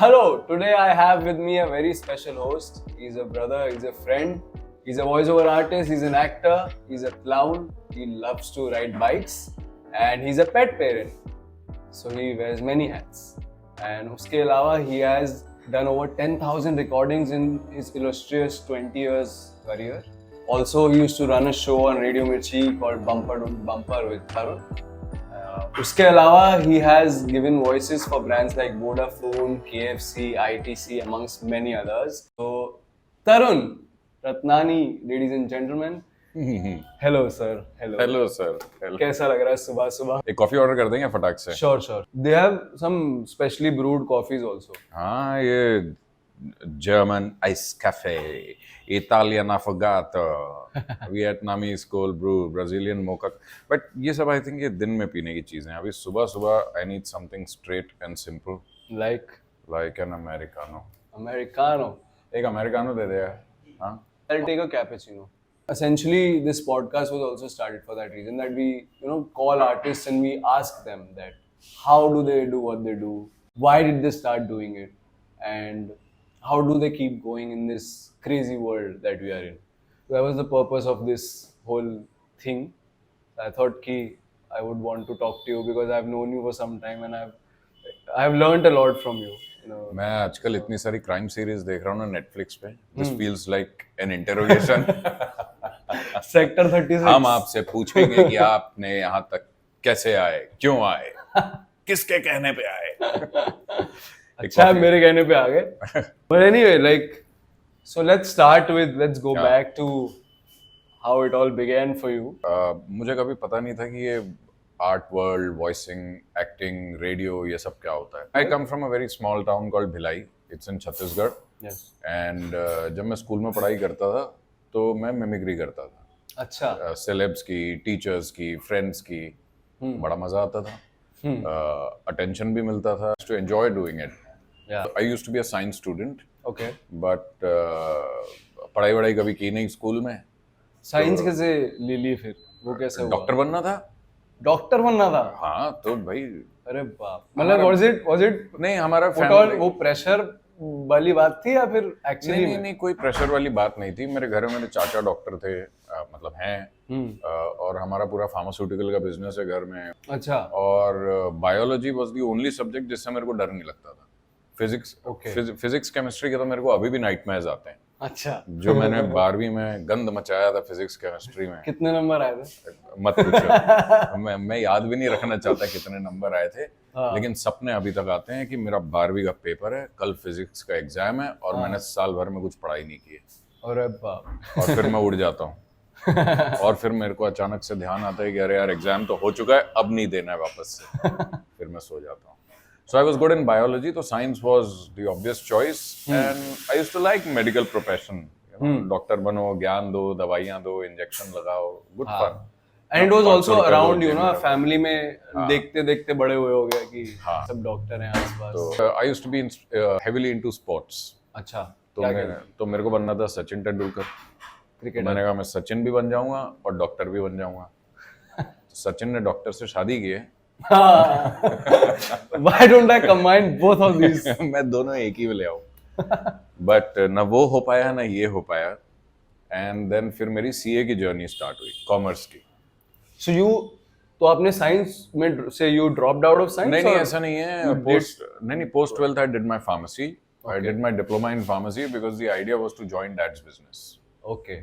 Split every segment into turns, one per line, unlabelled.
Hello, today I have with me a very special host. He's a brother, he's a friend, he's a voiceover artist, he's an actor, he's a clown, he loves to ride bikes, and he's a pet parent. So he wears many hats. And uske alawa, he has done over 10,000 recordings in his illustrious 20 years career. Also, he used to run a show on Radio Mirchi called Bumper to Bumper with Tarun. उसके अलावा he has given voices for brands like Vodafone, KFC, ITC amongst many others. So Tarun Ratnani, ladies and gentlemen, hello sir.
Hello sir.
कैसा लग रहा है सुबह सुबह?
एक coffee order कर देंगे फटाक से.
Sure. They have some specially brewed coffees also.
हाँ, ये German ice cafe, Italian affogato, Vietnamese cold brew, Brazilian mocha. But ये सब आई थिंक ये दिन में पीने की चीजें हैं. अभी सुबह सुबह I need something straight and simple like an americano. एक अमेरिकानो दे दे यार. हाँ,
I'll take a cappuccino. Essentially, this podcast was also started for that reason, that we, call artists and we ask them that how do they do what they do, why did they start doing it, and how do they keep going in this crazy world that we are in. So that was the purpose of this whole thing. I thought ki I would want to talk to you because I've known you for some time and I've learned a lot from you.
मैं आजकल इतनी सारी crime series देख रहा हूँ ना Netflix पे. This feels like an interrogation.
Sector 36.
हम आपसे पूछेंगे कि आपने यहाँ तक कैसे आए, क्यों आए, किसके कहने पे आए.
अच्छा, मेरे कहने पे आ गए. But anyway, so let's go back to how it all began for you.
मुझे कभी पता नहीं था कि ये art world, voicing, acting, radio, ये सब क्या होता है. I come from a very small town called Bhilai. It's in Chhattisgarh. And जब मैं स्कूल में पढ़ाई करता था तो मैं मिमिक्री करता था.
अच्छा.
सेलेब्स की, टीचर्स की, फ्रेंड्स की. बड़ा मजा आता था. अटेंशन भी मिलता था. To enjoy doing it. I used to be a science student.
Okay.
But पढ़ाई वढ़ाई कभी की नहीं स्कूल में.
साइंस कैसे ले ली फिर? वो कैसे हुआ?
डॉक्टर बनना था.
हाँ,
तो भाई
अरे बाप. मतलब was it
नहीं, हमारा
वो प्रेशर वाली बात थी या फिर एक्चुअली?
नहीं, कोई प्रेशर वाली बात नहीं थी. मेरे घर में मेरे चाचा डॉक्टर थे, मतलब हैं. और हमारा पूरा फार्मास्यूटिकल का बिजनेस है घर में.
अच्छा.
और biology was the only subject जिससे मेरे को डर नहीं लगता था. फिजिक्स केमिस्ट्री के तो मेरे को अभी भी नाइटमेयर्स आते हैं.
अच्छा.
जो मैंने 12वीं में गंद मचाया था फिजिक्स केमिस्ट्री में.
कितने नंबर आए थे?
मत पूछो. मैं याद भी नहीं रखना चाहता कितने नंबर आए थे. लेकिन सपने अभी तक आते हैं कि मेरा 12वीं का पेपर है, कल फिजिक्स का एग्जाम है और मैंने साल भर में कुछ पढ़ाई नहीं की है.
अरे बाप.
और फिर मैं उड़ जाता हूँ. और फिर मेरे को अचानक से ध्यान आता है कि अरे यार एग्जाम तो हो चुका है, अब नहीं देना है वापस से. फिर मैं सो जाता हूँ. So I was good in biology, so science was the obvious choice, and I used to like medical profession. Doctor बनो, ज्ञान दो, दवाइयाँ दो, इंजेक्शन लगाओ, good fun.
And it was also around family में देखते देखते बड़े हुए हो गया कि सब डॉक्टर हैं आसपास.
तो I used to be heavily into sports.
अच्छा.
तो मेरे को बनना था सचिन तेंदुलकर. क्रिकेट. मैंने कहा मैं सचिन भी बन जाऊंगा और डॉक्टर भी बन जाऊंगा. सचिन ने डॉक्टर से शादी की है.
Why don't I combine both of these?
मैं दोनों एक ही में ले आऊं. बट न वो हो पाया ना ये हो पाया. एंड देन फिर मेरी सीए की जर्नी स्टार्ट हुई, कॉमर्स की.
तो आपने साइंस में से you dropped out of science?
नहीं, ऐसा नहीं है. Post 12th I did my pharmacy. I did my diploma in pharmacy because the idea was to join dad's business.
Okay.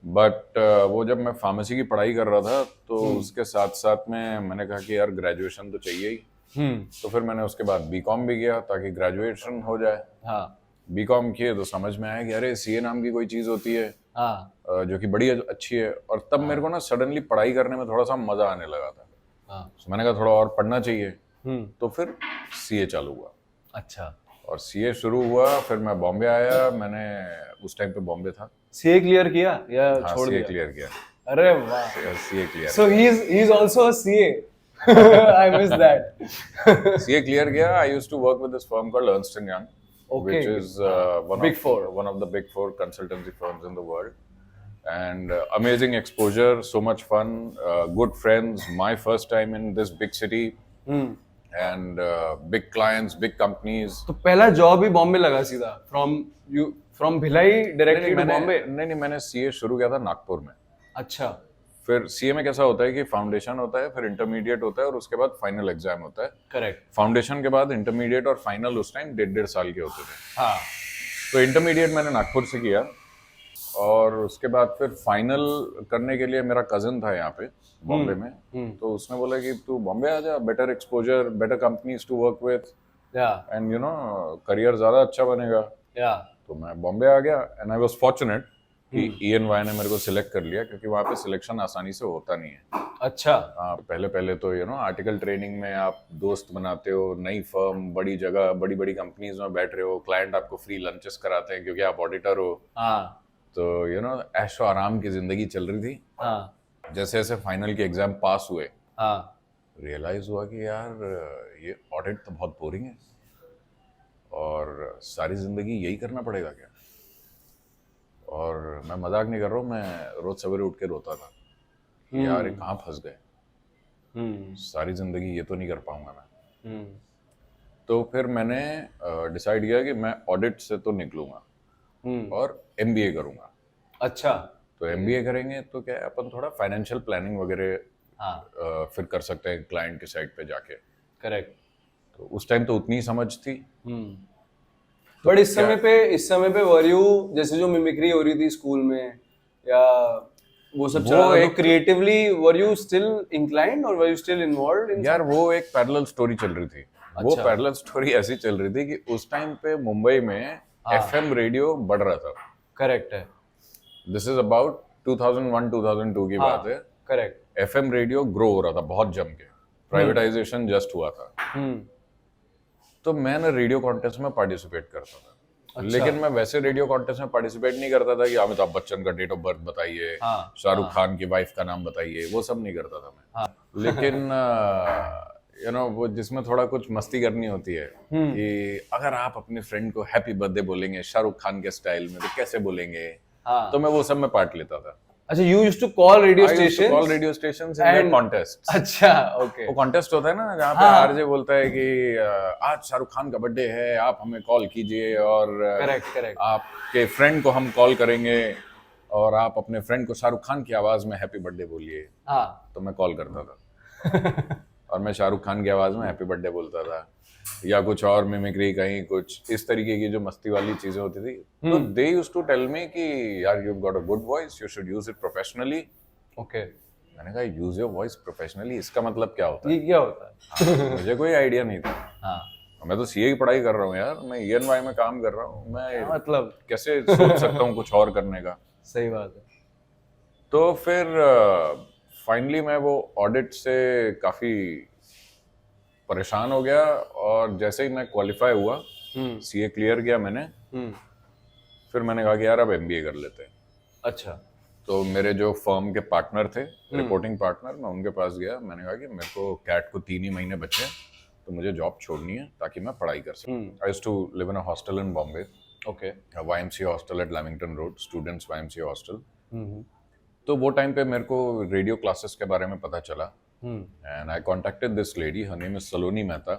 But वो जब मैं फार्मेसी की पढ़ाई कर रहा था तो उसके साथ साथ में मैंने कहा कि यार ग्रेजुएशन तो चाहिए ही. तो फिर मैंने उसके बाद बीकॉम भी किया ताकि ग्रेजुएशन हो जाए. बीकॉम किए तो समझ में आया कि अरे सीए नाम की कोई चीज होती है. जो कि बड़ी अच्छी है. और तब मेरे को ना सडनली पढ़ाई करने में थोड़ा सा मजा आने लगा था. तो मैंने कहा थोड़ा और पढ़ना चाहिए. तो फिर सीए चालू हुआ.
अच्छा.
और सीए शुरू हुआ. फिर मैं बॉम्बे आया. मैंने उस टाइम पे बॉम्बे था.
सीए क्लियर किया या छोड़ दिया?
सीए क्लियर किया.
अरे वाह.
CA clear.
So he's also a CA. I missed that.
CA clear किया. I used to work with this firm called Ernst & Young, which is one of the big four consultancy firms in the world. And amazing exposure, so much fun, good friends. My first time in this big city. and big clients, big companies.
तो पहला job ही बॉम्बे लगा सीधा from Bhilai directly to Bombay?
नहीं, मैंने CA शुरू किया था नागपुर में।
अच्छा।
फिर सीए में कैसा होता है कि फाउंडेशन होता है, फिर इंटरमीडिएट होता है और उसके बाद फाइनल एग्जाम होता है।
करेक्ट।
फाउंडेशन के बाद इंटरमीडिएट और फाइनल उस टाइम 1.5 साल के होते थे।
हाँ।
तो इंटरमीडिएट मैंने नागपुर से किया और उसके बाद फिर फाइनल करने के लिए मेरा कजन था यहाँ पे बॉम्बे में, तो उसने बोला कि तू बॉम्बे आ जा, better exposure, better companies to work with, and you know career ज्यादा अच्छा बनेगा। तो मैं बॉम्बे आ गया एंड आई वाज फॉर्चुनेट कि ENY ने मेरे को सिलेक्ट कर लिया, क्योंकि वहाँ पे सिलेक्शन आसानी से होता नहीं है।
अच्छा।
पहले तो यू नो आर्टिकल ट्रेनिंग में आप दोस्त बनाते हो, नई फर्म, बड़ी जगह, बड़ी बड़ी कंपनीज में बैठ रहे हो, क्लाइंट आपको फ्री लंचेस कराते हैं क्योंकि आप ऑडिटर हो। तो यू नो ऐशो आराम की जिंदगी चल रही थी। जैसे जैसे फाइनल के एग्जाम पास हुए, रियलाइज हुआ कि यार ये ऑडिट तो बहुत बोरिंग है और सारी जिंदगी यही करना पड़ेगा क्या। और मैं मजाक नहीं कर रहा हूँ, मैं रोज सवेरे उठ के रोता था कि यार ये कहाँ फंस गए, सारी जिंदगी ये तो नहीं कर पाऊंगा मैं। तो फिर मैंने डिसाइड किया कि मैं ऑडिट से तो निकलूंगा और MBA करूंगा।
अच्छा।
तो MBA करेंगे तो क्या है, अपन थोड़ा फाइनेंशियल प्लानिंग वगैरह फिर कर सकते हैं क्लाइंट के साइड पे जाके।
करेक्ट।
तो उस टाइम तो उतनी समझ थी।
बट इस समय पे वर यू, जैसे जो मिमिक्री हो रही थी स्कूल में या वो सब चल रहा था, creatively were you still inclined और were you still involved in?
यार वो एक पैरेलल स्टोरी चल रही थी। वो पैरेलल स्टोरी ऐसी चल रही थी कि उस टाइम पे मुंबई में FM रेडियो बढ़ रहा था।
करेक्ट है।
दिस इज अबाउट 2001-2002 की बात है।
करेक्ट।
FM रेडियो ग्रो हो रहा था बहुत जम के, प्राइवेटाइजेशन जस्ट हुआ था। तो मैं ना रेडियो कॉन्टेस्ट में पार्टिसिपेट करता था। अच्छा। लेकिन मैं वैसे रेडियो कॉन्टेस्ट में पार्टिसिपेट नहीं करता था कि अमिताभ बच्चन का डेट ऑफ बर्थ बताइए, शाहरुख खान की वाइफ का नाम बताइए, वो सब नहीं करता था मैं। लेकिन यू नो वो जिसमें थोड़ा कुछ मस्ती करनी होती है कि अगर आप अपने फ्रेंड को हैप्पी बर्थडे बोलेंगे शाहरुख खान के स्टाइल में तो कैसे बोलेंगे, तो मैं वो सब में पार्ट लेता था।
अच्छा, you used to call radio stations?
call radio stations in their contests.
अच्छा, okay.
वो कॉन्टेस्ट होता है ना जहाँ पे RJ बोलता है कि आज शाहरुख खान का बर्थडे है, आप हमें कॉल कीजिए और
करेक्ट
आपके फ्रेंड को हम कॉल करेंगे और आप अपने फ्रेंड को शाहरुख खान की आवाज में हैप्पी बर्थडे बोलिए। तो मैं कॉल करता था और मैं शाहरुख खान की आवाज में हैप्पी बर्थडे बोलता था या कुछ और मिमिक्री, कहीं कुछ इस तरीके की जो मस्ती वाली चीजें होती थी। तो they used to tell me कि यार you got a good voice, you should use it professionally.
Okay.
मैंने कहा यूज योर वॉइस प्रोफेशनली, इसका मतलब क्या होता है?
ये क्या होता है?
मुझे कोई आइडिया नहीं था। मैं तो सीए की पढ़ाई कर रहा हूँ यार, मैं ENY में काम कर रहा हूँ, मैं
मतलब
कैसे सोच सकता हूँ कुछ और करने का।
सही बात है।
तो फिर फाइनली मैं वो ऑडिट से काफी परेशान हो गया और जैसे ही मैं क्वालिफाई हुआ, सीए क्लियर किया मैंने, फिर मैंने कहा कि यार अब MBA कर लेते हैं।
अच्छा।
तो मेरे जो फर्म के पार्टनर थे, रिपोर्टिंग पार्टनर, मैं उनके पास गया, मैंने कहा कि मेरे को कैट को 3 ही महीने बचे तो मुझे जॉब छोड़नी है ताकि मैं पढ़ाई कर सकूं। I used to live in a hostel in Bombay. Okay. YMCA hostel at Lamington road, students YMCA hostel. तो वो टाइम पे मेरे को रेडियो क्लासेस के बारे में पता चला and I contacted this lady, her name is Saloni Mehta.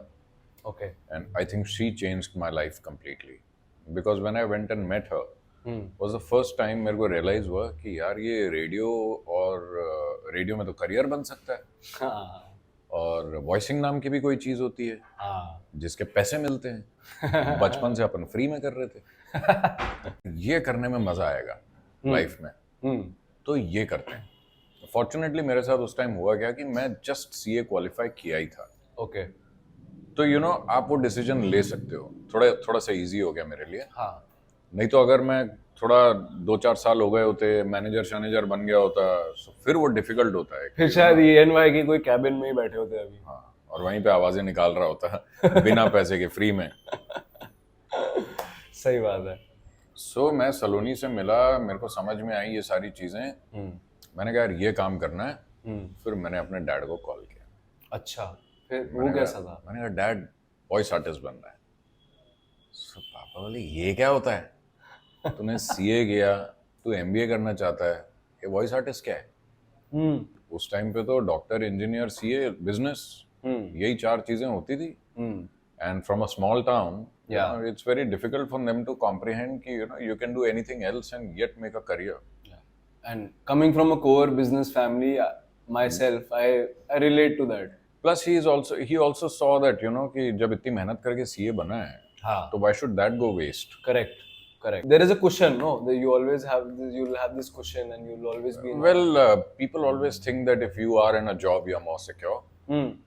Okay.
And I think she changed my life completely because when I went and met her was the first time मेरे को realize हुआ कि यार ये radio और radio में तो career बन सकता है। और वॉइसिंग नाम की भी कोई चीज होती है जिसके पैसे मिलते हैं। बचपन से अपन फ्री में कर रहे थे। ये करने में मजा आएगा लाइफ में, तो ये करते हैं। फॉर्चुनेटली मेरे साथ उस टाइम हुआ क्या कि मैं जस्ट सीए क्वालिफाई किया ही था।
ओके।
तो यू नो आप वो डिसीजन ले सकते हो, थोड़ा सा इजी हो गया मेरे लिए। नहीं तो अगर मैं थोड़ा 2-4 साल हो गए होते, मैनेजर बन गया होता, तो फिर वो डिफिकल्ट होता है।
फिर शायद ENY की कोई कैबिन में ही बैठे होते अभी।
और वहीं पे आवाजें निकाल रहा होता बिना पैसे के, फ्री में।
सही बात है।
सो मैं सलोनी से मिला, मेरे को समझ में आई ये सारी चीजें। मैंने कहा यार ये काम करना है। फिर मैंने अपने डैड को कॉल किया।
अच्छा, फिर वो कैसा था?
मैंने कहा डैड वॉइस आर्टिस्ट बनना है। सो पापा बोले ये क्या होता है, तूने सीए किया, तू MBA करना चाहता है, ये वॉइस आर्टिस्ट क्या है? उस टाइम पे तो डॉक्टर, इंजीनियर, सीए, बिजनेस यही 4 चीजें होती थी. And from a small town, it's very difficult for them to comprehend कि you can do anything else and yet make a career.
And coming from a core business family, myself, I relate to that.
Plus he also saw that कि जब इतनी मेहनत करके CA बना है, तो why should that go waste?
Correct. There is a cushion, no? That you always have this, you'll have this cushion and you'll always be in
people always think that if you are in a job, you're more secure,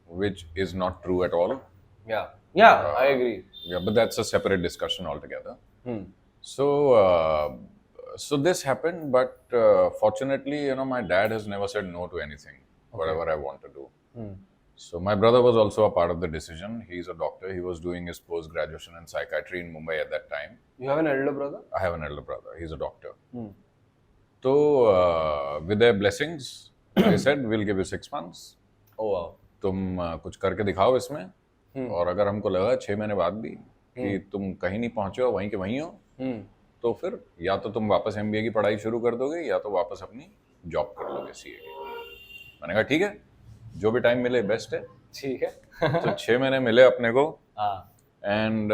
which is not true at all.
Yeah, I agree.
Yeah, but that's a separate discussion altogether. So this happened, but fortunately, my dad has never said no to anything, whatever I want to do. So my brother was also a part of the decision. He's a doctor. He was doing his post-graduation in psychiatry in Mumbai at that time.
You have an elder brother?
I have an elder brother. He's a doctor. So with their blessings, they said, we'll give you 6 months.
Oh wow.
तुम कुछ करके दिखाओ इसमें, और अगर हमको लगा 6 महीने बाद भी कि तुम कहीं नहीं पहुंचे हो, वहीं के वहीं हो, तो फिर या तो तुम वापस MBA की पढ़ाई शुरू कर दोगे या तो वापस अपनी जॉब कर लोगे CA की. मैंने कहा ठीक है, जो भी टाइम मिले बेस्ट है.
ठीक है.
तो 6 महीने मिले अपने को. एंड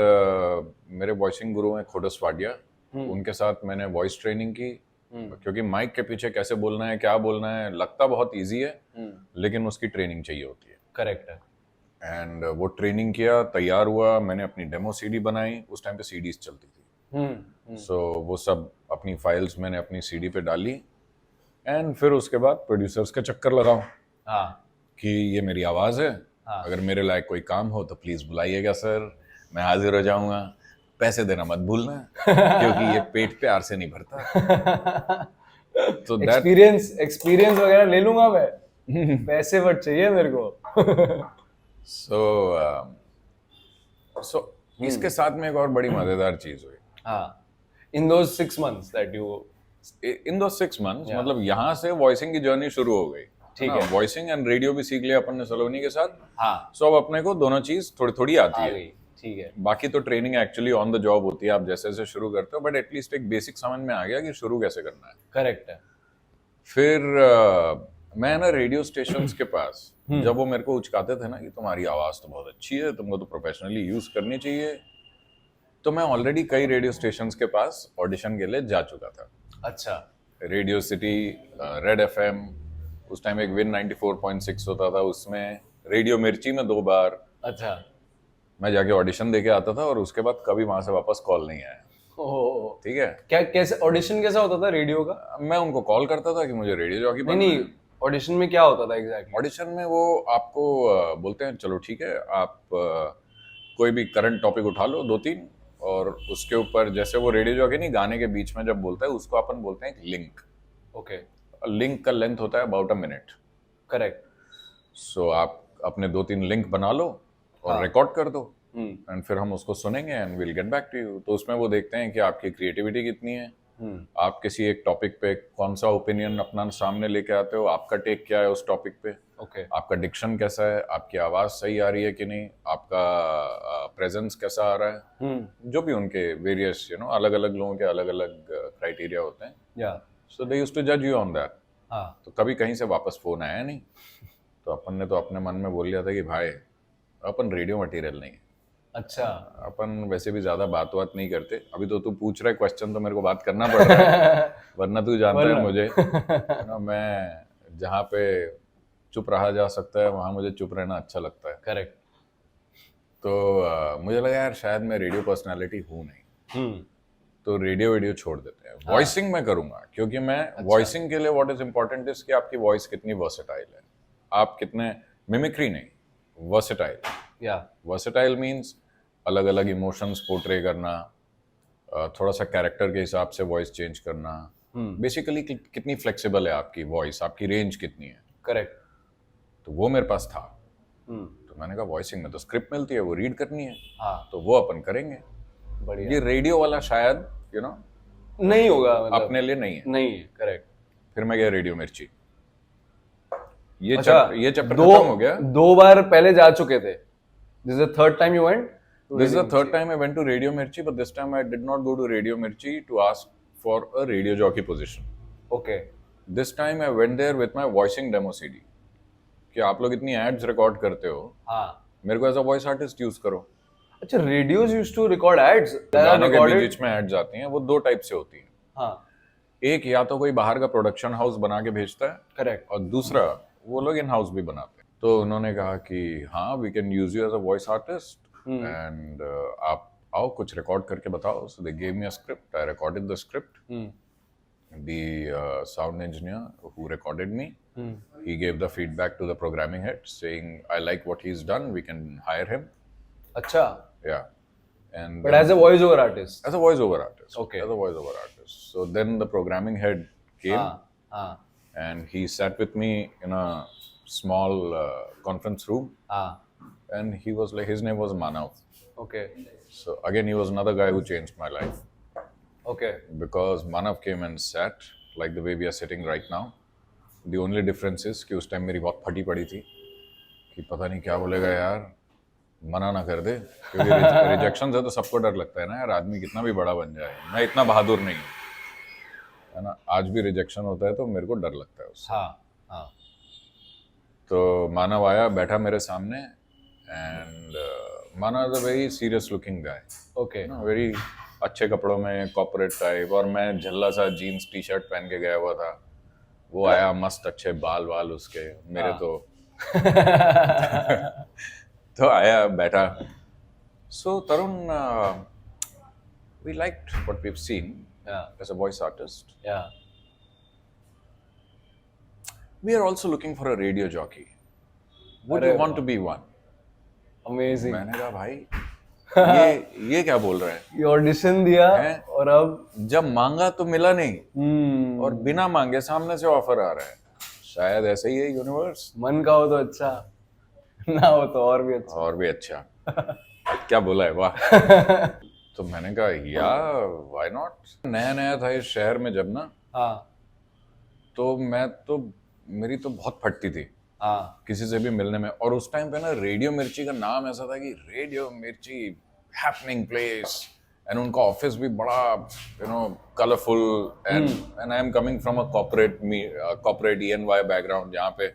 मेरे वॉइसिंग गुरु हैं खोडस वाडिया, उनके साथ मैंने वॉइस ट्रेनिंग की, क्योंकि माइक के पीछे कैसे बोलना है, क्या बोलना है, लगता बहुत इजी है, लेकिन उसकी ट्रेनिंग चाहिए होती है.
करेक्ट है.
एंड वो ट्रेनिंग किया, तैयार हुआ, मैंने अपनी डेमो CD बनाई. उस टाइम पे CDs चलती थी. सो वो सब अपनी फाइल्स मैंने अपनी CD पे डाली. एंड फिर उसके बाद प्रोड्यूसर्स का चक्कर लगाओ कि ये मेरी आवाज है, अगर मेरे लायक कोई काम हो तो प्लीज बुलाइएगा सर, मैं हाजिर हो जाऊंगा, पैसे देना मत भूलना क्योंकि ये पेट प्यार से नहीं भरता. तो
एक्सपीरियंस वगैरह ले लूंगा मैं, पैसे बट चाहिए मेरे को.
सो इसके साथ में एक और बड़ी मजेदार चीज हुई.
इन दोस 6 months that you
इन दो 6 months मतलब यहाँ से वॉइसिंग की जर्नी शुरू हो गई. ठीक है, वॉइसिंग एंड रेडियो भी सीख लिया अपन ने सलोनी के साथ. सो अब अपने को दोनों चीज थोड़ी थोड़ी आती है.
ठीक है. बाकी
तो training actually on the job होती है, आप जैसे जैसे शुरू करते हो, बट एटलीस्ट एक बेसिक समझ में आ गया कि शुरू कैसे करना है.
करेक्ट है.
फिर मैं ना रेडियो स्टेशंस के पास जब वो मेरे को उचकाते थे ना कि तुम्हारी आवाज तो बहुत अच्छी है, तुमको तो प्रोफेशनली यूज करनी चाहिए, तो मैं ऑलरेडी कई रेडियो स्टेशंस के पास ऑडिशन के लिए जा चुका था.
अच्छा.
रेडियो सिटी, रेड FM, उस टाइम एक विन 94.6 होता था, उसमें रेडियो मिर्ची में 2 बार.
अच्छा.
मैं जाके ऑडिशन देके आता था और उसके बाद कभी वहां से वापस कॉल नहीं आया. ठीक है.
क्या कैसे ऑडिशन कैसा होता था रेडियो का?
मैं उनको कॉल करता था कि मुझे रेडियो जॉकी बनना है.
नहीं, ऑडिशन में क्या होता था एग्जैक्टली?
ऑडिशन में वो आपको बोलते हैं चलो ठीक है, आप कोई भी करंट टॉपिक उठा लो 2-3, और उसके ऊपर जैसे वो रेडियो जॉकी नहीं गाने के बीच में जब बोलता है उसको अपन बोलते हैं एक लिंक.
ओके.
लिंक का लेंथ होता है अबाउट अ मिनट.
करेक्ट.
सो आप अपने 2-3 लिंक बना लो और रिकॉर्ड कर दो, एंड फिर हम उसको सुनेंगे and will get back to you. तो उसमें वो देखते हैं कि आपकी क्रिएटिविटी कितनी है, आप किसी एक टॉपिक पे कौन सा ओपिनियन अपना सामने लेके आते हो, आपका टेक क्या है उस टॉपिक पे, आपका डिक्शन कैसा है, आपकी आवाज सही आ रही है कि नहीं, आपका प्रेजेंस कैसा आ रहा है, जो भी उनके वेरियस अलग अलग लोगों के अलग अलग क्राइटेरिया होते हैं. So they used to judge you on that. तो कभी कहीं से वापस फोन आया नहीं, तो अपन ने तो अपने मन में बोल लिया था कि भाई अपन रेडियो मटेरियल नहीं है. अच्छा. अपन वैसे भी ज्यादा बात नहीं करते. अभी तो तू पूछ रहा है क्वेश्चन, तो मेरे को बात करना पड़ रहा है वरना तू जानता है मुझे मैं जहाँ पे चुप रहा जा सकता है वहां मुझे चुप रहना अच्छा लगता है.
करेक्ट.
तो मुझे लगा यार शायद मैं रेडियो पर्सनालिटी हूँ नहीं, तो रेडियो छोड़ देते हैं. वॉइसिंग मैं करूंगा, क्योंकि मैं वॉइसिंग के लिए व्हाट इज इंपॉर्टेंट इज कि आपकी वॉइस कितनी वर्सेटाइल है, आप कितने मिमिक्री नहीं, वर्सेटाइल. वर्सेटाइल मींस अलग अलग इमोशंस पोर्ट्रे करना, थोड़ा सा कैरेक्टर के हिसाब से वॉइस चेंज करना, बेसिकली कितनी फ्लेक्सिबल है आपकी वॉइस, आपकी रेंज कितनी है.
करेक्ट.
तो वो मेरे पास था. तो मैंने कहा वॉइसिंग में तो स्क्रिप्ट मिलती है, वो रीड करनी है, तो वो अपन करेंगे. ये रेडियो वाला शायद
नहीं होगा, मतलब
अपने लिए नहीं है.
करेक्ट.
फिर मैं गया रेडियो मिर्ची. ये चैप्टर खत्म हो गया.
2 बार पहले जा चुके थे. This is the third time you went?
This is the third time I went to Radio Mirchi, but this time I did not go to Radio Mirchi to ask for a radio jockey position.
Okay.
This time I went there with my voicing demo CD. कि आप लोग इतनी ads record करते हो,
हाँ
मेरे को as a voice artist use करो।
अच्छा, radios used to record ads
गानों के बीच में एड्स आती हैं, वो दो टाइप से होती हैं।
हाँ
एक या तो कोई बाहर का प्रोडक्शन हाउस बना के भेजता है,
करेक्ट।
और दूसरा वो लोग इन हाउस भी बनाते हैं। तो उन्होंने कहा कि हाँ, we can use you as a voice artist and आप आओ कुछ रिकॉर्ड करके बताओ। So they gave me a script, I recorded the script. The sound engineer who recorded me, he gave the feedback to the programming head saying, I like what he's done, we can hire him.
अच्छा,
Yeah. And
but as a voice over artist.
as a voice over artist.
Okay.
As a voice over artist. So then the programming head came
हाँ
and he sat with me in a small conference room, and he was like, his name was Manav.
okay
So again, he was another guy who changed my life.
okay
Because Manav came and sat like the way we are sitting right now. The only difference is कि उस time मेरी बहुत फटी पड़ी थी कि पता नहीं क्या बोलेगा यार, मना ना कर दे, क्योंकि रिजेक्शन से तो सबको डर लगता है ना यार, आदमी कितना भी बड़ा बन जाए। मैं इतना बहादुर नहीं हूँ, है ना, आज भी रिजेक्शन होता है तो मेरे को डर लगता है उससे।
हाँ
तो मानव आया, बैठा मेरे सामने, and Manav is a very serious looking guy,
okay
very अच्छे कपड़ों में, कॉर्पोरेट टाइप, और मैं झल्ला सा जीन्स टी शर्ट पहन के गया हुआ था। वो आया, मस्त अच्छे बाल वाल उसके, मेरे तो तो आया, बैठा। So Tarun, we liked what we have seen as a voice artist,
yeah
we are also looking for a radio jockey, would
are
you want to be one?
amazing।
मैंने कहा भाई ये क्या बोल रहा है?
ये ऑडिशन दिया
हैं?
और अब
जब मांगा तो मिला नहीं, और बिना मांगे सामने से ऑफर आ रहा है। शायद ऐसा ही है यूनिवर्स।
मन का हो तो अच्छा, ना हो तो और भी अच्छा।
और भी अच्छा। क्या बोला है, वाह। तो मैंने कहा या व्हाई नॉट। नया नया था इस शहर में जब ना,
हाँ
तो मेरी तो बहुत फटती थी
हाँ
किसी से भी मिलने में। और उस टाइम पे ना रेडियो मिर्ची का नाम ऐसा था कि रेडियो मिर्ची हैपनिंग प्लेस, एंड उनका ऑफिस भी बड़ा colourful, and I am coming from a corporate ENY background, जहाँ पे